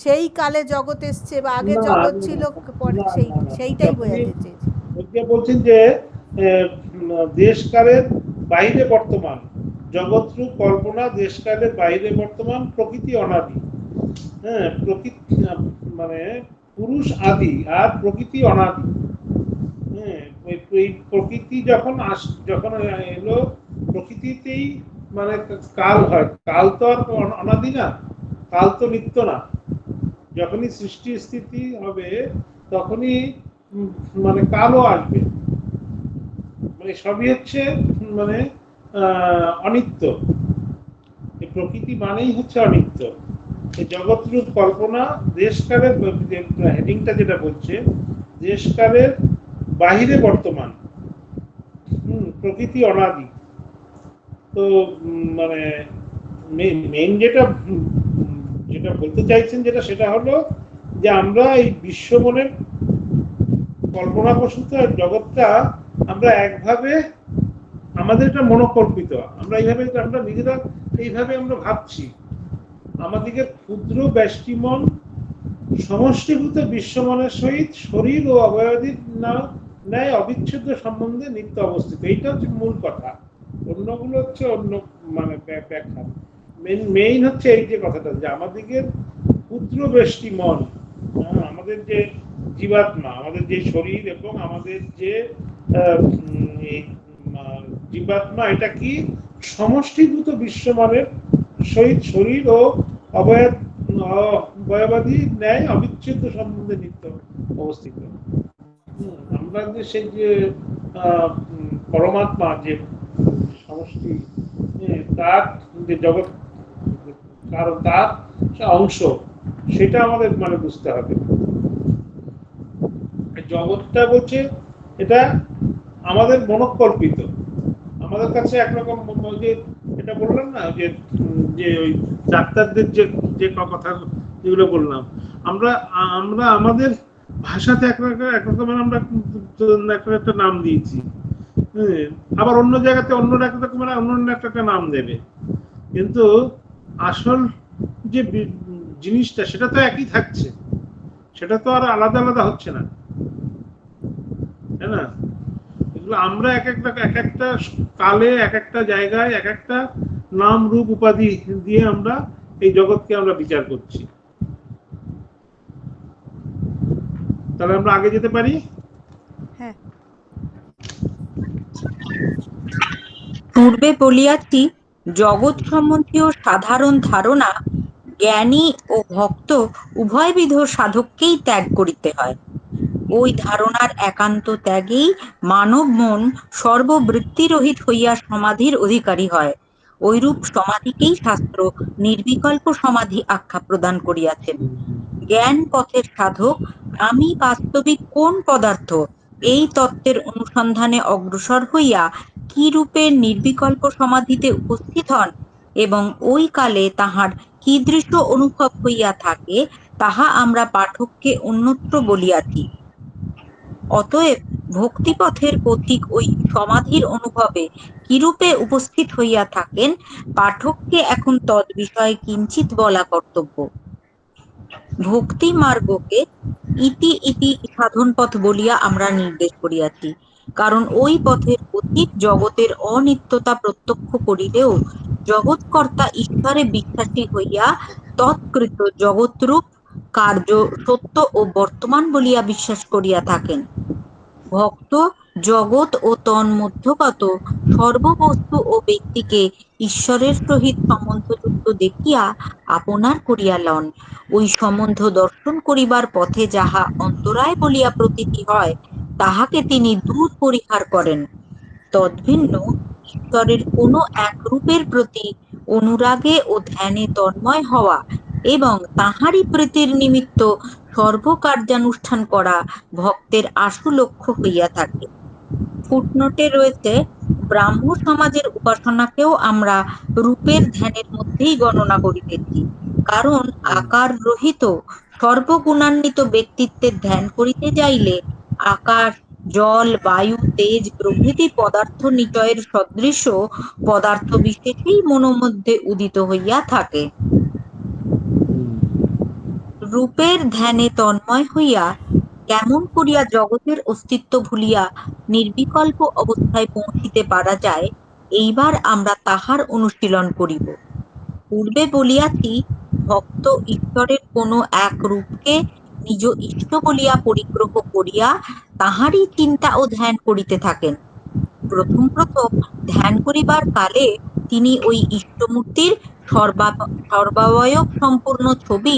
সেই কালে জগৎ এসছে, বা আগে না, জগৎ না, ছিল পরে, না, না, না। সেইটাই যখনই বোঝাতে চেয়েছি। ওইটা বলছেন যে দেশকালের বাইরে বর্তমান, জগৎরূপ কল্পনা দেশকালের বাইরে বর্তমান, প্রকৃতি অনাদি। হ্যাঁ, প্রকৃতি মানে পুরুষ আদি আর প্রকৃতি অনাদি। হ্যাঁ, এই প্রকৃতি যখন এলো, প্রকৃতিতেই মানে কাল হয়। কাল তো আর অনাদি না, কাল তো নিত্য না। যখনই সৃষ্টি স্থিতি হবে তখনই মানে কালও আসবে। মানে সবই হচ্ছে মানে অনিত্য। এই প্রকৃতি মানেই হচ্ছে অনিত্য। এই জগৎরূপ কল্পনা দেশকালের হেডিংটা যেটা বলছে, দেশকালের বাহিরে বর্তমান, প্রকৃতি অনাদি। তো মানে মেইন যেটা বলতে চাইছেন সেটা হলো যে আমরা এই বিশ্বমনের কল্পনাপ্রসূত জগৎটা আমরা একভাবে, আমাদের এটা মনোকল্পিত, আমরা নিজেরা এইভাবে আমরা ভাবছি। আমাদেরকে ক্ষুদ্র ব্যষ্টিমন সমষ্টিভূত বিশ্বমনের সহিত শরীর ও অবয়বাদির ন্যায় অবিচ্ছেদ্য সম্বন্ধে নিত্য অবস্থিত। এইটা হচ্ছে মূল কথা, অন্যগুলো হচ্ছে অন্য মানে ব্যাখ্যা। মেইন হচ্ছে এই যে কথাটা, যে আমাদেরকে ক্ষুদ্র ব্যষ্টি মন, আমাদের যে জীবাত্মা, আমাদের যে শরীর এবং আমাদের যে জীবাত্মা, এটা কি সমষ্টিভূত বিশ্বমানের সহিত শরীর ও অবয়বাদী ন্যায় অবিচ্ছেদ্য সম্বন্ধে নিত্য অবস্থিত। আমরা যে সেই যে পরমাত্মা, যে সমষ্টি, তার যে জগৎ, কারণ তার অংশ, সেটা আমাদের মানে বুঝতে হবে। জগৎটা বলছে এটা আমাদের মনোকল্পিত, আমাদের কাছে একরকম, যে এটা বললাম না যে যে ওই ডাক্তারদের যে কথা যেগুলো বললাম, আমরা আমাদের ভাষাতে একরকমের আমরা একটা নাম দিয়েছি, আবার অন্য জায়গাতে অন্য একটা নাম দেবে, কিন্তু আসল যে জিনিসটা সেটা তো একই থাকছে, সেটা তো আর আলাদা আলাদা হচ্ছে না, তাই না? এগুলো আমরা এক একটা কালে, এক একটা জায়গায়, এক একটা নাম রূপ উপাধি দিয়ে আমরা এই জগৎকে আমরা বিচার করছি। তাহলে আমরা আগে যেতে পারি। হ্যাঁ, পূর্বে বলিয়াছি, জগৎ সম্বন্ধীয় সাধারণ ধারণা জ্ঞানী ও ভক্ত উভয়বিধ সাধককেই ত্যাগ করিতে হয়। ওই ধারণার একান্ত ত্যাগেই মানব মন সর্ববৃত্তিরহিত হইয়া সমাধির অধিকারী হয়। ঐরূপ সমাধিকেই শাস্ত্র নির্বিকল্প সমাধি আখ্যা প্রদান করিয়াছেন। জ্ঞান পথের সাধক আমি বাস্তবিক কোন পদার্থ, এই তত্ত্বের অনুসন্ধানে অগ্রসর হইয়া কি রূপে নির্বিকল্প সমাধিতে উপস্থিত হন এবং ওই কালে তাহার কীদৃশ অনুভব হইয়া থাকে, তাহা আমরা পাঠককে অন্যত্র বলিয়াছি। অতএব ভক্তিপথের পথিক ওই সমাধির অনুভবে কিরূপে উপস্থিত হইয়া থাকেন, পাঠককে এখন তদ বিষয়ে কিঞ্চিৎ বলা কর্তব্য। ভক্তি মার্গকে ইতি ইতি সাধন পথ বলিয়া আমরা নির্দেশ করিয়াছি, কারণ ওই পথের পথিক জগতের অনিত্যতা প্রত্যক্ষ করিলেও জগৎকর্তা ঈশ্বরে বিশ্বাসী হইয়া তৎকৃত জগৎরূপ কার্য সত্য ও বর্তমান বলিয়া বিশ্বাস করিয়া থাকেন। ভক্ত জগৎ ও তন্মধ্যগত সর্ববস্তু ও ব্যক্তিকে ঈশ্বরের সহিত সম্বন্ধযুক্ত দেখিয়া আপনার করিয়া লন। ওই সম্বন্ধ দর্শন করিবার পথে যাহা অন্তরায় বলিয়া প্রতীতি হয়, তাহাকে তিনি দূর পরিহার করেন। তদ্ভিন্ন ঈশ্বরের কোনো এক রূপের প্রতি অনুরাগে ও ধ্যানে তন্ময় হওয়া এবং তাহারই প্রীতির নিমিত্ত সর্বকার্যানুষ্ঠান করা ভক্তের আশু লক্ষ্য হইয়া থাকে। ফুটনোটে রয়েছে, ব্রাহ্ম সমাজের উপাসনাকেও আমরা রূপের ধ্যানের মধ্যেই গণনা করিতেছি, কারণ আকার রহিত সর্বগুণান্বিত ব্যক্তিত্বের ধ্যান করিতে যাইলে আকাশ, জল, বায়ু, তেজ প্রভৃতি পদার্থ নিচয়ের সদৃশ পদার্থ বিশেষেই মনোমধ্যে উদিত হইয়া থাকে। রূপের ধ্যানে তন্ময় হইয়া কেমন করিয়া জগতের অস্তিত্ব ভুলিয়া নির্বিকল্প অবস্থায় পৌঁছিতে পারা যায়, এইবার আমরা তাহার অনুশীলন করিব। পূর্বে বলিয়াছি, ভক্ত ঈশ্বরের কোনো এক রূপকে নিজ ইষ্ট বলিয়া পরিগ্রহ করিয়া তাহারই চিন্তা ও ধ্যান করিতে থাকেন। প্রথম প্রথম ধ্যান করিবার কালে তিনি ওই ইষ্টমূর্তির সর্বাবয়ব সম্পূর্ণ ছবি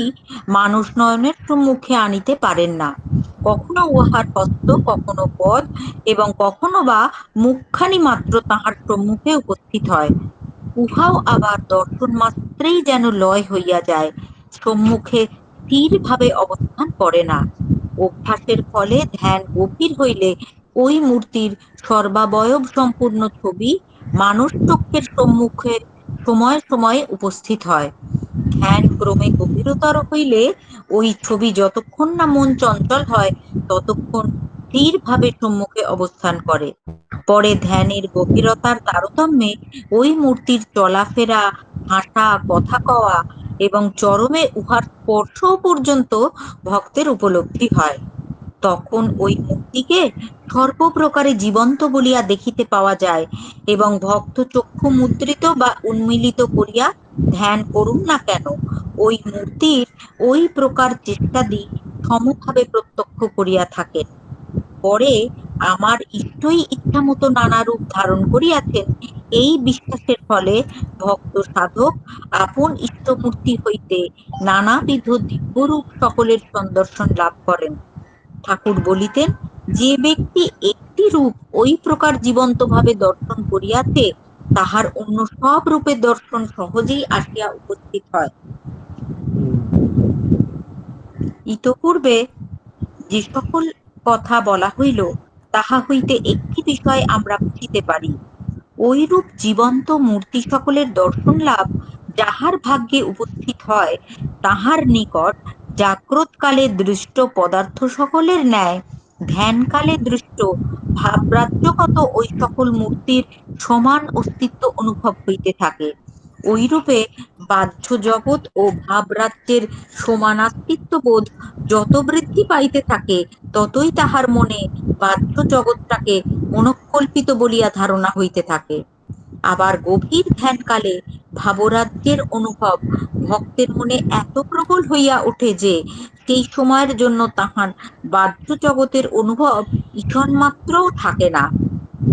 মানুষ নয়নের সম্মুখে আনিতে পারেন না। কখনো উহার হস্ত, কখনো পদ এবং কখনো বা মুখখানি মাত্র তাহার সম্মুখে উপস্থিত হয়। উহাও আবার দর্শন মাত্রেই যেন লয় হইয়া যায়, সম্মুখে স্থিরভাবে অবস্থান করে না। অভ্যাসের ফলে ধ্যান গভীর হইলে ওই মূর্তির সর্বাবয়ব সম্পূর্ণ ছবি মানুষ চক্ষের সম্মুখে সময়ে সময়ে উপস্থিত হয়। ধ্যান ক্রমে গভীরতর হইলে ওই ছবি যতক্ষণ না মন চঞ্চল হয় ততক্ষণ স্থিরভাবে সম্মুখে অবস্থান করে। পরে ধ্যানের গভীরতার তারতম্যে ওই মূর্তির চলাফেরা, হাঁটা, কথা কওয়া এবং চরমে উহার স্পর্শ পর্যন্ত ভক্তের উপলব্ধি হয়। তখন ওই মূর্তিকে সর্বপ্রকারে জীবন্ত বলিয়া দেখিতে পাওয়া যায় এবং ভক্ত চক্ষু মুদ্রিত বা উন্মীলিত করিয়া ধ্যান করুন না কেন, ওই মূর্তির ওই প্রকার চেষ্টাদি সমভাবে প্রত্যক্ষ করিয়া থাকেন। পরে আমার ইষ্টই ইচ্ছামতো নানা রূপ ধারণ করিয়াছেন, এই বিশ্বাসের ফলে ভক্ত সাধক আপন ইষ্টমূর্তি হইতে নানাবিধ দিব্যরূপ সকলের সন্দর্শন লাভ করেন। ঠাকুর বলিতেন, যে ব্যক্তি একটি রূপ ওই প্রকার জীবন্ত ভাবে দর্শন করিয়াছে তাহার অন্য সব রূপের দর্শন সহজেই আসিয়া উপস্থিত হয়। ইতপূর্বে যে সকল কথা বলা হইল তাহা হইতে একটি বিষয় আমরা বুঝিতে পারি, ঐরূপ জীবন্ত মূর্তি সকলের দর্শন লাভ যাহার ভাগ্যে উপস্থিত হয় তাহার নিকট জাগ্রতকালে দৃষ্ট পদার্থ সকলের ন্যায় ধ্যানকালে দৃষ্ট ভাবরাজ্যগত ওই সকল মূর্তির সমান অস্তিত্ব অনুভব হইতে থাকে। ঐরূপে বাহ্য জগৎ ও ভাবরাজ্যের সমানাস্তিত্ব বোধ যত বৃদ্ধি পাইতে থাকে ততই তাহার মনে বাহ্য জগৎটাকে মনঃকল্পিত বলিয়া ধারণা হইতে থাকে। আবার গভীর ধ্যানকালে ভাবরাজ্যের অনুভব ভক্তের মনে এত প্রবল হইয়া ওঠে যে সেই সময়ের জন্য তাহার বাহ্য জগতের অনুভব ঈষণ মাত্রও থাকে না।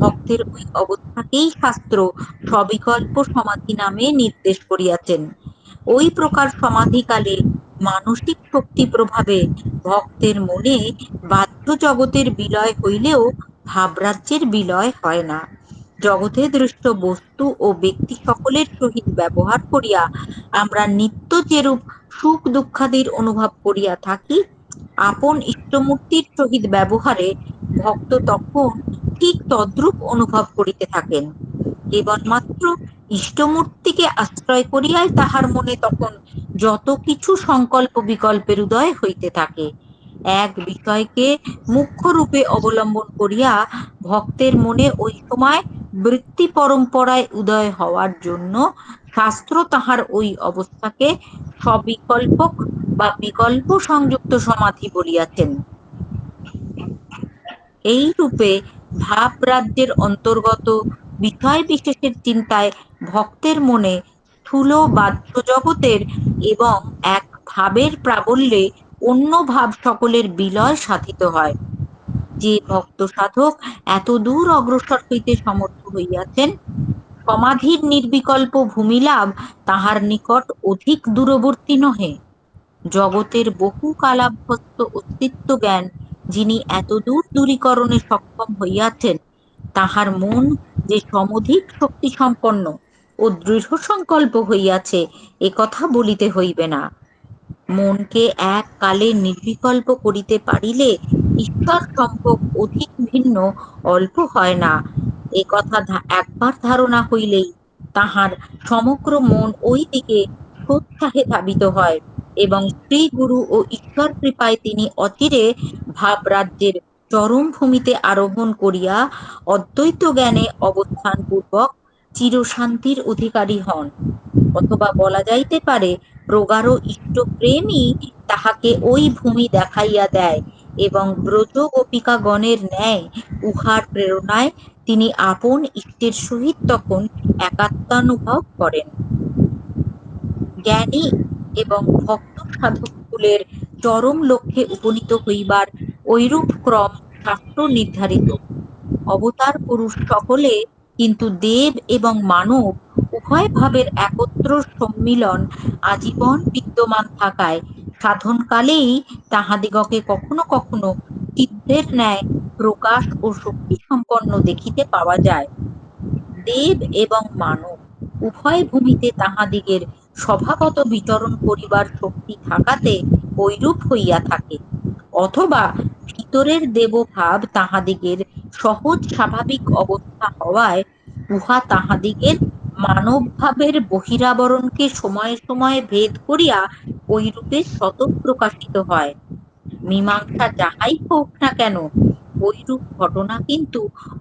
ভক্তের ওই অবস্থাকেই শাস্ত্র সবিকল্প সমাধি নামে নির্দেশ করিয়াছেন। ওই প্রকার সমাধিকালে মানসিক শক্তি প্রভাবে ভক্তের মনে বাহ্য জগতের বিলয় হইলেও ভাবরাজ্যের বিলয় হয় না। জগতে দৃষ্ট বস্তু ও ব্যক্তি সকলের সহিত ব্যবহার করিয়া আমরা নিত্য যেরূপ সুখ দুঃখাদির অনুভব করিয়া থাকি, আপন ইষ্টমূর্তির সহিত ব্যবহারে ভক্ত তখন ঠিক তদ্রূপ অনুভব করিতে থাকেন। কেবলমাত্র ইষ্টমূর্তিকে আশ্রয় করিয়াই তাহার মনে তখন যত কিছু সংকল্প বিকল্পের উদয় হইতে থাকে। এক বিষয়কে মুখ্য রূপে অবলম্বন করিয়া ভক্তের মনে ওই সময় বৃত্তি পরম্পরায় উদয় হওয়ার জন্য শাস্ত্র তাহার ওই অবস্থাকে সবিকল্পক বা বিকল্প সংযুক্ত সমাধি বলিয়াছেন। এই রূপে ভাব রাজ্যের অন্তর্গত বিষয় বিশেষের চিন্তায় ভক্তের মনে স্থূল বাহ্য জগতের এবং এক ভাবের প্রাবল্যে অন্য ভাব সকলের বিলয় সাধিত হয়। যে ভক্ত সাধক এত দূর অগ্রসর হইতে সমর্থ হইয়াছেন, সমাধির নির্বিকল্প ভূমিলাভ তাহার নিকট অধিক দূরবর্তী নহে। জগতের বহু কালাভ্যস্ত অস্তিত্ব জ্ঞান যিনি এতদূর দূরীকরণে সক্ষম হইয়াছেন, তাহার মন যে সমধিক শক্তি সম্পন্ন ও দৃঢ় সংকল্প হইয়াছে একথা বলিতে হইবে না। মনকে এক কালে নির্বিকল্প করিতে পারিলে ঈশ্বর সম্ভোগ অধিক ভিন্ন অল্প হয় না। এ কথা একবার ধারণা হইলেই তাহার সমগ্র মন ওই দিকে সোৎসাহে ধাবিত হয় এবং শ্রী গুরু ও ঈশ্বর কৃপায় তিনি অচিরে ভাবরাজ্যের চরম ভূমিতে আরোহণ করিয়া অদ্বৈত জ্ঞানে অবস্থান পূর্বক চিরশান্তির অধিকারী হন। অথবা বলা যাইতে পারে প্রগাঢ় ইষ্টপ্রেমই তাহাকে ওই ভূমি দেখাইয়া দেয় এবং ব্রজ গোপিকাগণের ন্যায় উহার প্রেরণায় তিনি আপন ইষ্টের সহিত তখন একাত্মানুভব করেন। জ্ঞানী এবং ভক্ত সাধক কুলের চরম লক্ষ্যে উপনীত হইবার ঐরূপ ক্রম শাস্ত্র নির্ধারিত। অবতার পুরুষ সকলে কিন্তু দেব এবং মানব উভয় ভাবের একত্র সম্মিলন আজীবন বিদ্যমান থাকায় সাধনকালেই তাহাদিগকে কখনো কখনো চিত্রের ন্যায় প্রকাশ ও শক্তি সম্পন্ন দেখিতে পাওয়া যায়। দেব এবং মানব উভয় ভূমিতে তাহাদিগের স্বভাবত বিচরণ করিবার শক্তি থাকাতে ঐরূপ হইয়া থাকে। অথবা ভিতরের দেবভাব তাহাদিগের সহজ স্বাভাবিক অবস্থা হওয়ায় উহা তাহাদিগের মানব ভাবের বহিরাবরণকে সময়ে সময়ে ভেদ করিয়া ঐরূপে স্বতঃ প্রকাশিত হয়। মীমাংসা যাহাই হোক না কেন, ঐরূপ ঘটনা কিন্তু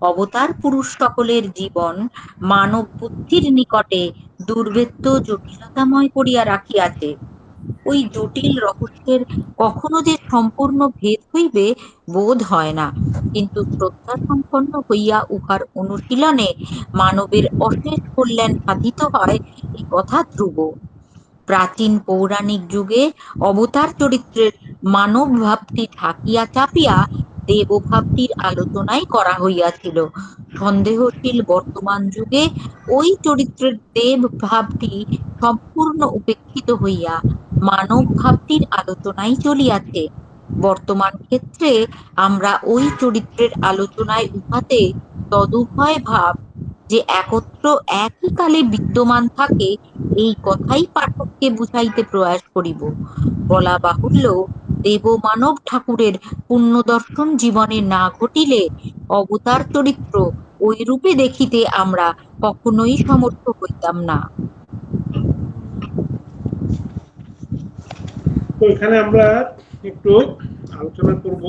অবতার পুরুষ সকলের জীবন মানব বুদ্ধির নিকটে দুর্ভেদ্য জটিলতাময় করিয়া রাখিয়াছে। ওই জটিল রহস্যের কখনো যে সম্পূর্ণ ভেদ হইবে বোধ হয় না, কিন্তু শ্রদ্ধা সম্পন্ন হইয়া উহার অনুশীলনে মানবের অশেষ কল্যাণ সাধিত হয় এ কথা ধ্রুব। প্রাচীন পৌরাণিক যুগে অবতার চরিত্রের মানব ভাবটি ঢাকিয়া চাপিয়া দেবভাবটির আলোচনাই করা হইয়াছিল। সন্দেহশীল বর্তমান যুগে ওই চরিত্রের দেব ভাবটি সম্পূর্ণ উপেক্ষিত হইয়া মানব ভাবটির আলোচনাই চলিয়াছে। বর্তমান ক্ষেত্রে আমরা ওই চরিত্রের আলোচনায় উহাতে তদুভয় ভাব যে একত্র একই কালে বিদ্যমান থাকে এই কথাই পাঠককে বুঝাইতে প্রয়াস করিব। বলা বাহুল্য, দেব মানব ঠাকুরের পুণ্যদর্শন জীবনে না ঘটিলে অবতার চরিত্র ওই রূপে দেখিতে আমরা কখনোই সমর্থ হইতাম না। তো এখানে আমরা একটু আলোচনা করব,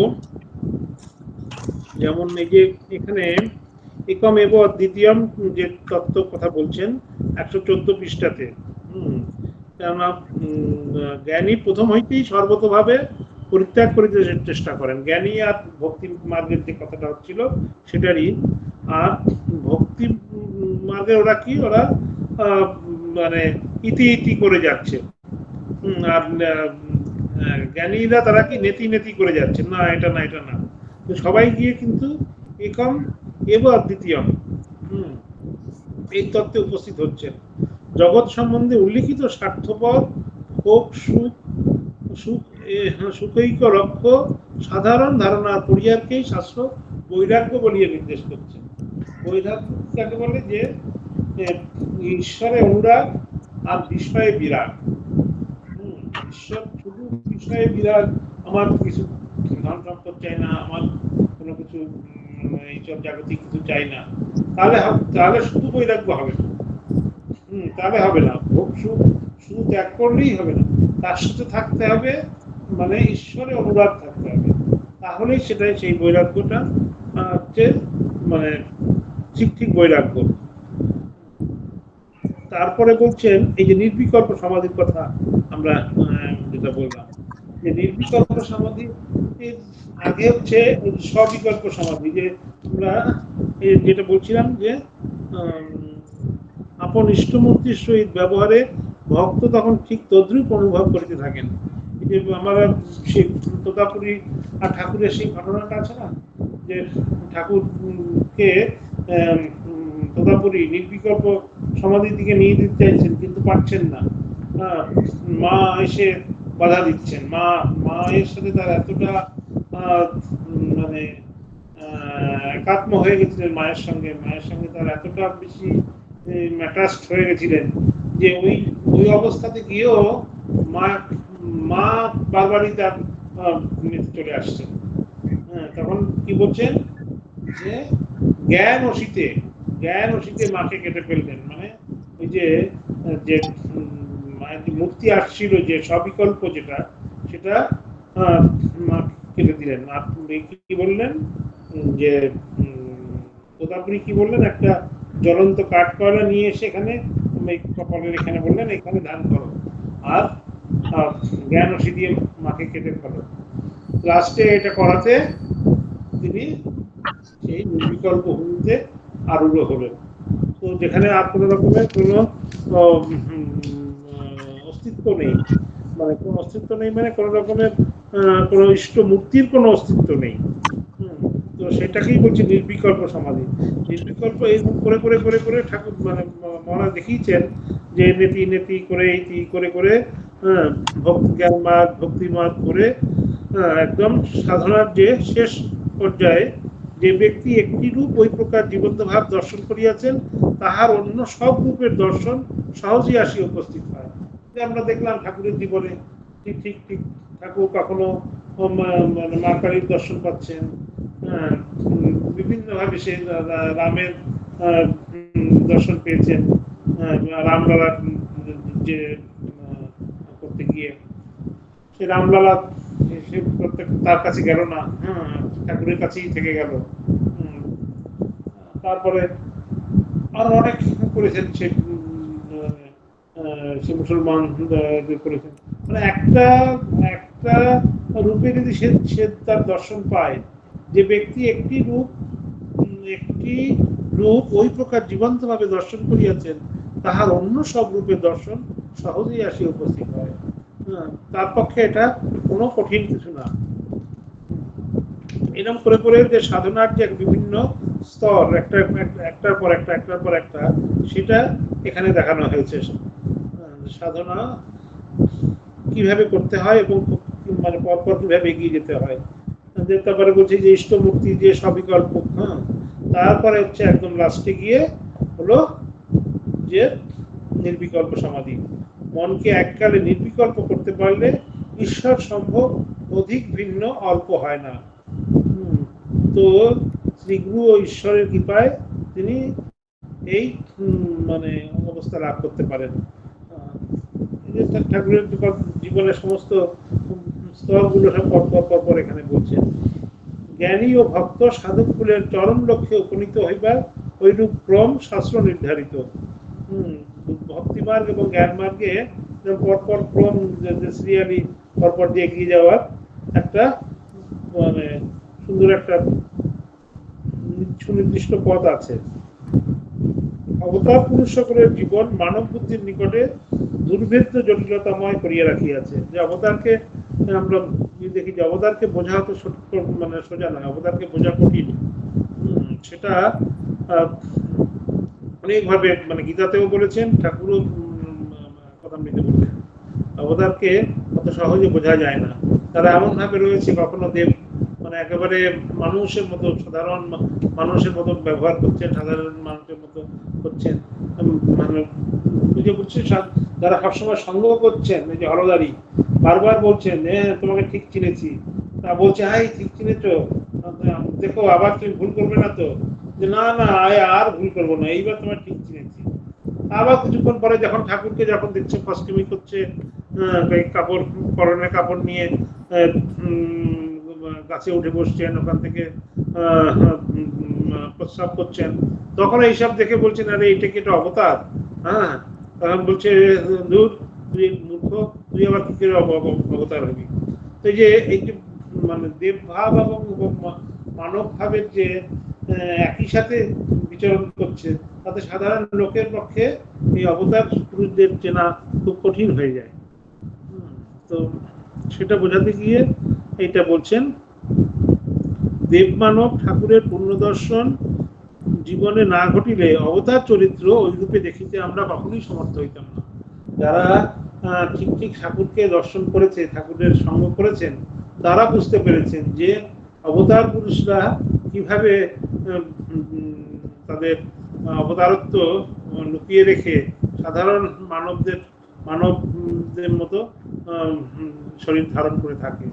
যেমন এই যে এখানে একম এব দ্বিতীয়ম যে তত্ত্ব কথা বলছেন 114 পৃষ্ঠাতে। কেননা জ্ঞানী প্রথম হইতেই সর্বতভাবে পরিত্যাগ করিতে চেষ্টা করেন। জ্ঞানী আর ভক্তি মার্গের যে কথাটা হচ্ছিল সেটারই। আর ভক্তি মার্গে ওরা কি, ওরা মানে ইতি ইতি করে যাচ্ছে। আর জ্ঞানীরা তারা কি নেতি নেতি করে যাচ্ছে, না এটা না এটা না। তো সবাই গিয়ে কিন্তু একম এব দ্বিতীয়ম এই তত্ত্বে উপস্থিত হচ্ছেন। জগৎ সম্বন্ধে উল্লিখিত স্বার্থপর ভোগ সুখৈক লক্ষ্য সাধারণ ধারণার পরিহারকেই শাস্ত্র বৈরাগ্য বলিয়ে নির্দেশ করছে। বৈরাগ্য কাকে বলে? যে ঈশ্বরে অনুরাগ আর বিষয়ে বিরাগ। ঈশ্বর শুধু বিষয়ে বিরাগ, আমার কিছু ধন সম্পদ চাই না, আমার কোনো কিছু এইসব জাগতিক কিছু চাই না, তাহলে শুধু বৈরাগ্য হবে না। তাহলে হবে না। ভোগ সুখ শুধু ত্যাগ করলেই হবে না, তার সাথে থাকতে হবে মানে ঈশ্বরে অনুরাগ থাকতে হবে, তাহলেই সেটাই সেই বৈরাগ্যটা হচ্ছে মানে ঠিক ঠিক বৈরাগ্য। তারপরে বলছেন এই যে নির্বিকল্প সমাধির কথা আমরা যেটা বললাম, যে নির্বিকল্প সমাধি আগে হচ্ছে সবিকল্প সমাধি, যে আমরা যেটা বলছিলাম যে আপন ইষ্টমূর্তির সহিত ব্যবহারে ভক্ত তখন ঠিক তদ্রূপ অনুভব করিতে থাকেন। এই যে আমরা সেই তোতাপুরী আর ঠাকুরের সেই ঘটনাটা আছে না, যে ঠাকুরকে তোতাপুরী নির্বিকল্প সমাধির দিকে নিয়ে দিতে চাইছেন কিন্তু পারছেন না। মা এসে বাধা দিচ্ছেন। মায়ের সাথে তার এতটা মানে একাত্ম হয়ে গেছিলেন মায়ের সঙ্গে তার এতটা বেশি অ্যাটাচড হয়ে গেছিলেন যে ওই অবস্থাতে গিয়েও মা বারবারই তার নিতে চলে আসছেন। হ্যাঁ, তখন কি বলছেন যে জ্ঞান অসিতে মাকে কেটে ফেললেন, মানে ওই যে যে মায়ের যে মূর্তি আসছিল, যে সবিকল্প যেটা, সেটা মা কেটে দিলেন। আর কি বললেন যে তোতাপুরি কি বললেন, একটা জ্বলন্ত কাঠ কয়লা নিয়ে এসে এখানে কপালের এখানে বললেন এখানে ধান করো, আর জ্ঞান অসি দিয়ে মাকে কেটে ফেলো। লাস্টে এটা করাতে তিনি সেই নির্বিকল্প ভূমিতে আরূঢ় হলেন। তো যেখানে আর কোনো রকমের কোনো অস্তিত্ব নেই, মানে কোনো অস্তিত্ব নেই, মানে কোনো রকমের কোনো ইষ্ট মূর্তির কোনো অস্তিত্ব নেই। তো সেটাকেই বলছে নির্বিকল্প সমাধি। নির্বিকল্প এইরকম করে করে করে করে ঠাকুর মানে মহারাজ দেখিয়েছেন যে নেতি নেতি করে ইতি করে করে জ্ঞান মার্গ ভক্তি মার্গ করে একদম সাধনার যে শেষ পর্যায়ে যে ব্যক্তি একটি রূপ ওই প্রকার জীবন্ত ভাব দর্শন করিয়াছেন, তাহার অন্য সব রূপের দর্শন সহজেই আসি উপস্থিত হয়। আমরা দেখলাম ঠাকুরের জীবনে ঠিক ঠিক ঠিক ঠাকুর কখনো মানে মা কালীর দর্শন পাচ্ছেন, বিভিন্ন ভাবে সে রামের দর্শন পেয়েছেন, রামলালা যে করতে গিয়ে সে রামলালা সে তার কাছে গেল না, ঠাকুরের কাছেই থেকে গেল। তারপরে আরো অনেক করেছেন সে মুসলমান করেছেন, মানে একটা একটা রূপে যদি সে তার দর্শন পায়, যে ব্যক্তি একটি রূপ ওই প্রকার জীবন্ত ভাবে দর্শন করিয়াছেন, তাহার অন্য সব রূপের দর্শন সহজেই আসি উপস্থিত হয়। তার পক্ষে এটা কোনো কঠিন কিছু না। এরকম করে করে যে সাধনার যে বিভিন্ন স্তর, একটার পর একটা, সেটা এখানে দেখানো হয়েছে। সাধনা কিভাবে করতে হয় এবং মানে পরপর কিভাবে এগিয়ে যেতে হয়। তারপরে বলছি যে ইষ্টমূর্তি যে সবিকল্প, তারপরে হচ্ছে একদম লাস্টে গিয়ে হলো যে নির্বিকল্প সমাধি। মনকে এককালে নির্বিকল্প করতে পারলে ঈশ্বর সম্ভব অধিক ভিন্ন অল্প হয় না। তো শ্রীগুরু ও ঈশ্বরের কৃপায় তিনি এই মানে অবস্থা লাভ করতে পারেন। ঠাকুরের জীবনের সমস্ত স্তরগুলো সব পর এখানে বলছেন। জ্ঞানী ও ভক্ত সাধক কুলের চরম লক্ষ্যে উপনীত হইবার ঐরূপ ক্রম শাস্ত্র নির্ধারিত। ভক্তি মার্গ এবং জ্ঞান মার্গে পরপর ক্রম সিরিয়ালি পরপর দিয়ে এগিয়ে যাওয়ার একটা মানে সুন্দর একটা সুনির্দিষ্ট পথ আছে। অবতার পুরুষ সকলের জীবন মানব বুদ্ধির নিকটে দুর্ভেদ্য জটিলতাময় করিয়া রাখিয়াছে। যে অবতারকে আমরা দেখি যে অবতারকে বোঝা তো মানে সোজা নয়, অবতারকে বোঝা কঠিন। সেটা অনেকভাবে মানে গীতাতেও বলেছেন, ঠাকুরও কথামৃতে বলছেন, অবতারকে অত সহজে বোঝা যায় না। তারা এমন ভাবে রয়েছে, কখনো দেব মানে একেবারে মানুষের মতো, সাধারণ মানুষের মতো ব্যবহার করছেন, সাধারণ মানুষের মতো করছেন, মানে বুঝে বুঝছে। যারা সবসময় সঙ্গ করছেন, এই যে হলদারি বারবার বলছেন তোমাকে ঠিক চিনেছি, তা বলছে হাই ঠিক চিনেছো, দেখো আবার তুমি ভুল করবে না তো, যে না না আর ভুল করবো না, এইবার তোমার ঠিক চিনেছি। আবার কিছুক্ষণ পরে যখন ঠাকুরকে যখন দেখছে কষ্টমি করছে, কাপড় পরনের কাপড় নিয়ে গাছে উঠে বসছেন, ওখান থেকে প্রস্রাব করছেন, তখন এইসব দেখে বলছেন আরে এইটা কি একটা অবতার? তখন বলছে দূর, তুই মূর্খ, তুই আবার কি করে অবতার হবি? তো এই যে মানে দেব ভাব এবং মানব ভাবের যে একই সাথে বিচরণ করছে, তাতে সাধারণ লোকের পক্ষে এই অবতার পুরুষদের চেনা খুব কঠিন হয়ে যায়। তো সেটা বোঝাতে গিয়ে এইটা বলছেন, দেবমানব ঠাকুরের পূর্ণদর্শন জীবনে না ঘটিলে অবতার চরিত্র ওই রূপে দেখিতে আমরা কখনোই সমর্থ হইতাম না। যারা ঠিক ঠিক ঠাকুরকে দর্শন করেছে, ঠাকুরের সঙ্গ করেছেন, তারা বুঝতে পেরেছেন যে অবতার পুরুষরা কিভাবে তাদের অবতারত্ব লুকিয়ে রেখে সাধারণ মানবদের মতো শরীর ধারণ করে থাকে।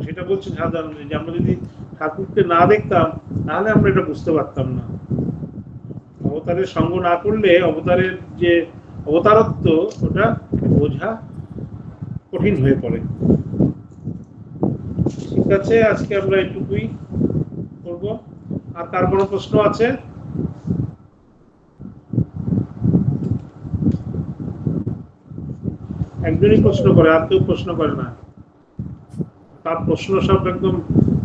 সেটা বলছেন সাধারণ, যে আমরা যদি ঠাকুরকে না দেখতাম তাহলে আমরা এটা বুঝতে পারতাম না। অবতারের সঙ্গ না করলে অবতারের যে অবতারত্ব ওটা বোঝা কঠিন হয়ে পড়ে। ঠিক আছে, আজকে আমরা এইটুকুই করবো। আর কার কোনো প্রশ্ন আছে? একজনই প্রশ্ন করে, আর কেউ প্রশ্ন করে না। তার প্রশ্ন সব একদম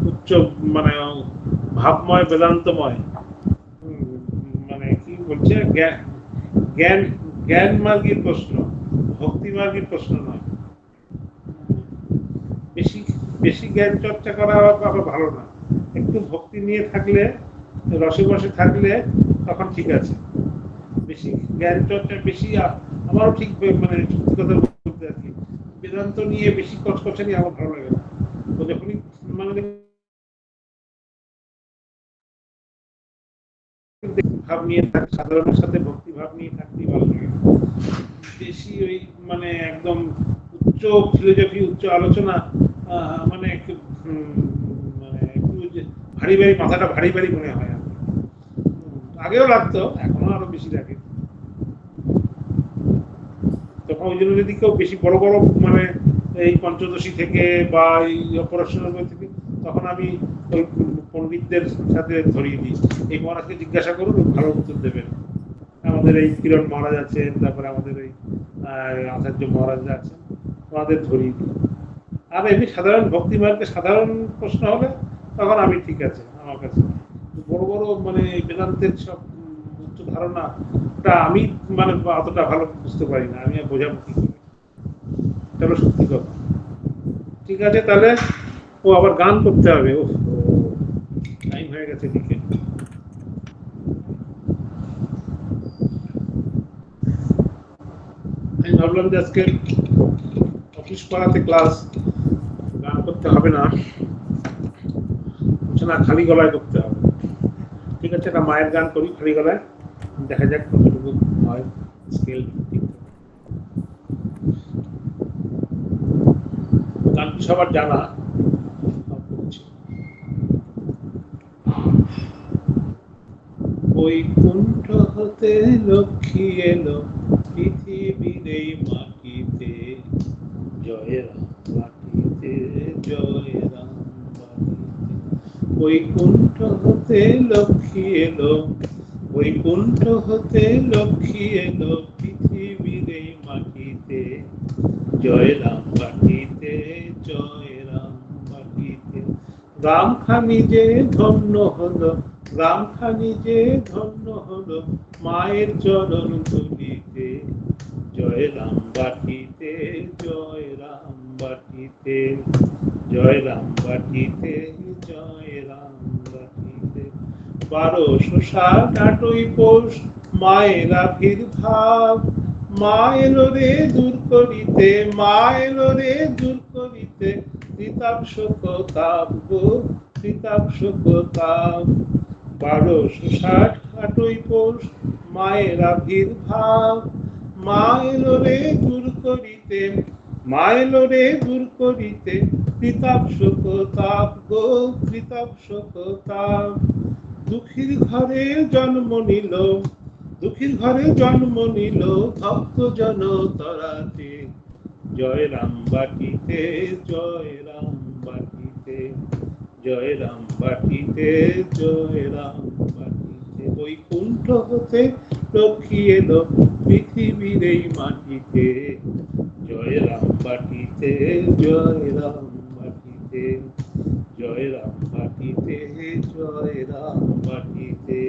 উচ্চ, মানে ভাবময়, বেদান্তময়। মানে কি বলছে, জ্ঞান জ্ঞান মার্গের প্রশ্ন, ভক্তি মার্গের প্রশ্ন নয়। বেশি বেশি জ্ঞান চর্চা করা আবার ভালো না। একটু ভক্তি নিয়ে থাকলে, রসে বসে থাকলে তখন ঠিক আছে। বেশি জ্ঞান চর্চা বেশি, আমারও ঠিক, মানে সত্যি কথা বলতে আর কি, বেদান্ত নিয়ে বেশি কচকচানি আমার ভালো লাগে না। তো যখনই মানে ভাব নিয়ে থাকি, সাধারণের সাথে ভক্তি ভাব নিয়ে থাকতেই ভালো লাগে। বেশি ওই মানে একদম উচ্চ ফিলোসফি, উচ্চ আলোচনা, মানে একটু ভারী ভারী, মাথাটা ভারী ভারী মনে হয়। আগেও লাগতো, এখনো আরো বেশি লাগে। তখন ওই জন্য যদি কেউ বেশি বড় বড়, মানে এই পঞ্চদশী থেকে বা এই অপরাশনের থেকে, তখন আমি ওই পণ্ডিতদের সাথে ধরিয়ে দিই, এই মহারাজকে জিজ্ঞাসা করুন, ভালো উত্তর দেবেন। আমাদের এই কিরণ মহারাজ আছেন, তারপরে আমাদের এই আচার্য মহারাজ আছেন, আমাদের ধরিয়ে দিই। আর এমনি সাধারণ ভক্তি মার্গে সাধারণ প্রশ্ন হলে তখন আমি ঠিক আছে, আমার কাছে বড় বড় মানে বেদান্তের সব উচ্চ ধারণা, ওটা আমি মানে অতটা ভালো বুঝতে পারি না, আমি বোঝাবো কি করে, এটা হলো সত্যি কথা। ঠিক আছে, তাহলে ও আবার গান করতে হবে, ও টাইম হয়ে গেছে দিকে। আমি ভাবলাম যে আজকে অফিস পাড়াতে ক্লাস, গান করতে হবে না, না খালি গলায় করতে হবে। ঠিক আছে, একটা মায়ের গান করি খালি গলায়, দেখা যাক কতটুকু হয়, স্কেল ঠিক। গানটি সবার জানা। বৈকুণ্ঠ হতে লক্ষ্মী এলো পৃথিবীর এই মাটিতে, জয় রাম মাটিতে, জয় রাম মাটিতে। বৈকুণ্ঠ হতে লক্ষ্মী এলো, বৈকুণ্ঠ হতে লক্ষ্মী এলো পৃথিবীর এই মাটিতে, জয় রাম মাটিতে, জয় রাম মাটিতে। গ্রামখানি যে ধন্য হলো, গ্রামখানি যে ধন্য হলো মায়ের চরণ ধুলিতে, জয় রাম বাটিতে, জয় রাম বাটিতে, জয় রাম বাটিতে, জয় রাম বাটিতে। 1260 পৌষ মায়ের আবির্ভাব, মা এলো রে দূর করিতে, মা এলো রে দূর করিতে ত্রিতাপ শোকতাপ গো, ত্রিতাপ শোকতাপ। 1260 পৌষ মায়ের আবির্ভাব, মা এলো রে দূর করিতে, মা এলো রে দূর করিতে ত্রিতাপ শোকতাপ গো, ত্রিতাপ শোকতাপ। দুঃখীর ঘরে জন্ম নিল, দুঃখীর ঘরে জন্ম নিল ভক্ত জন তরাতে, জয় রাম বাটিতে, জয় রাম বাটিতে, জয় রাম বাটিতে, জয় রাম বাটিতে। বৈকুণ্ঠ হতে লক্ষ্মী এলো পৃথিবীর এই মাটিতে, জয় রাম বাটিতে, জয় রাম বাটিতে, জয় রাম বাটিতে, জয় রাম বাটিতে।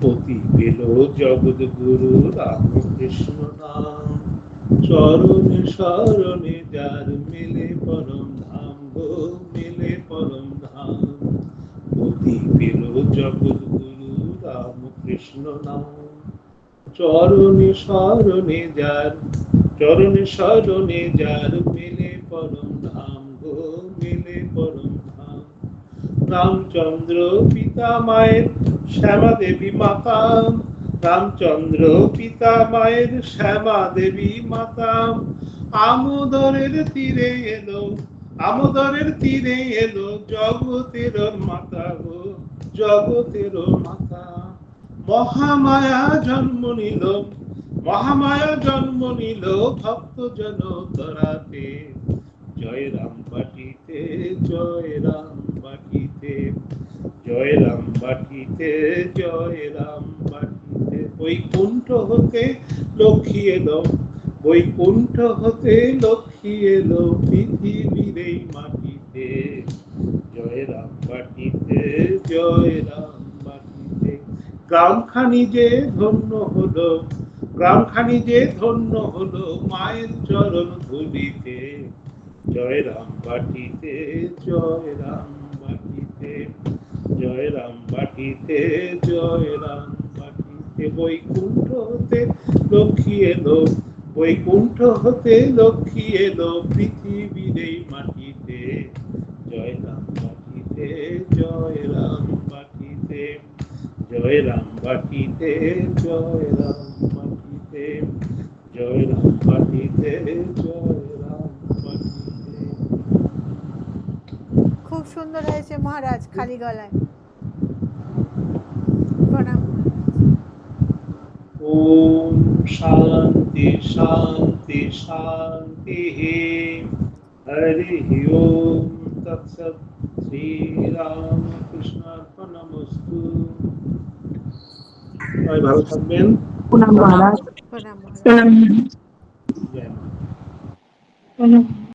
পতি পেল জগৎগুরু রামকৃষ্ণ নাম, চরণে শরণে যার মেলে পরম ধাম গো, মেলে পরম ধাম। পতি পেল জগৎগুরু রামকৃষ্ণ নাম, চরণে শরণে যার, চরণে শরণে যার মেলে পরম ধাম গো, মেলে পরম ধাম। রামচন্দ্র পিতা মায়ের, শ্যামা দেবী মাতা, রামচন্দ্র পিতা মায়ের শ্যামা দেবী মাতা আমোদরের তীরে এলো, আমোদরের তীরে এলো জগতের মাতা গো, জগতের মাতা। মহামায়া জন্ম নিল, মহামায়া জন্ম নিল ভক্ত জন তরাতে। জয় রাম বাটিতে, জয় রাম বাটিতে, জয় রাম বাটিতে, জয় রাম বাটিতে। বৈকুণ্ঠ হতে লক্ষ্মী এলো, বৈকুণ্ঠ হতে লক্ষ্মী এলো পৃথিবীর এই মাটিতে। জয় রাম বাটিতে, জয় রাম বাটিতে। গ্রামখানি যে ধন্য হলো, গ্রামখানি যে ধন্য হলো মায়ের চরণ ধুলিতে। জয় রাম বাটিতে, জয় রাম বাটিতে, জয় রাম বাটিতে, জয় রাম বাটিতে। বৈকুণ্ঠ হতে লক্ষ্মী এলো, বৈকুণ্ঠ হতে লক্ষ্মী এলো পৃথিবীর এই মাটিতে। জয় রাম বাটিতে, জয় রাম বাটিতে, জয় রাম বাটিতে, জয় রাম বাটিতে, জয় রাম বাটিতে, জয় রাম বাটিতে। খুব সুন্দর হয়েছে মহারাজ, খালি গলায়। প্রণাম। ওম শান্তি শান্তি শান্তি। হরি ওম তৎসৎ। শ্রী রামকৃষ্ণার্পণমস্তু। সবাই ভালো থাকবেন। প্রণাম মহারাজ। প্রণাম। জয় মা। প্রণাম।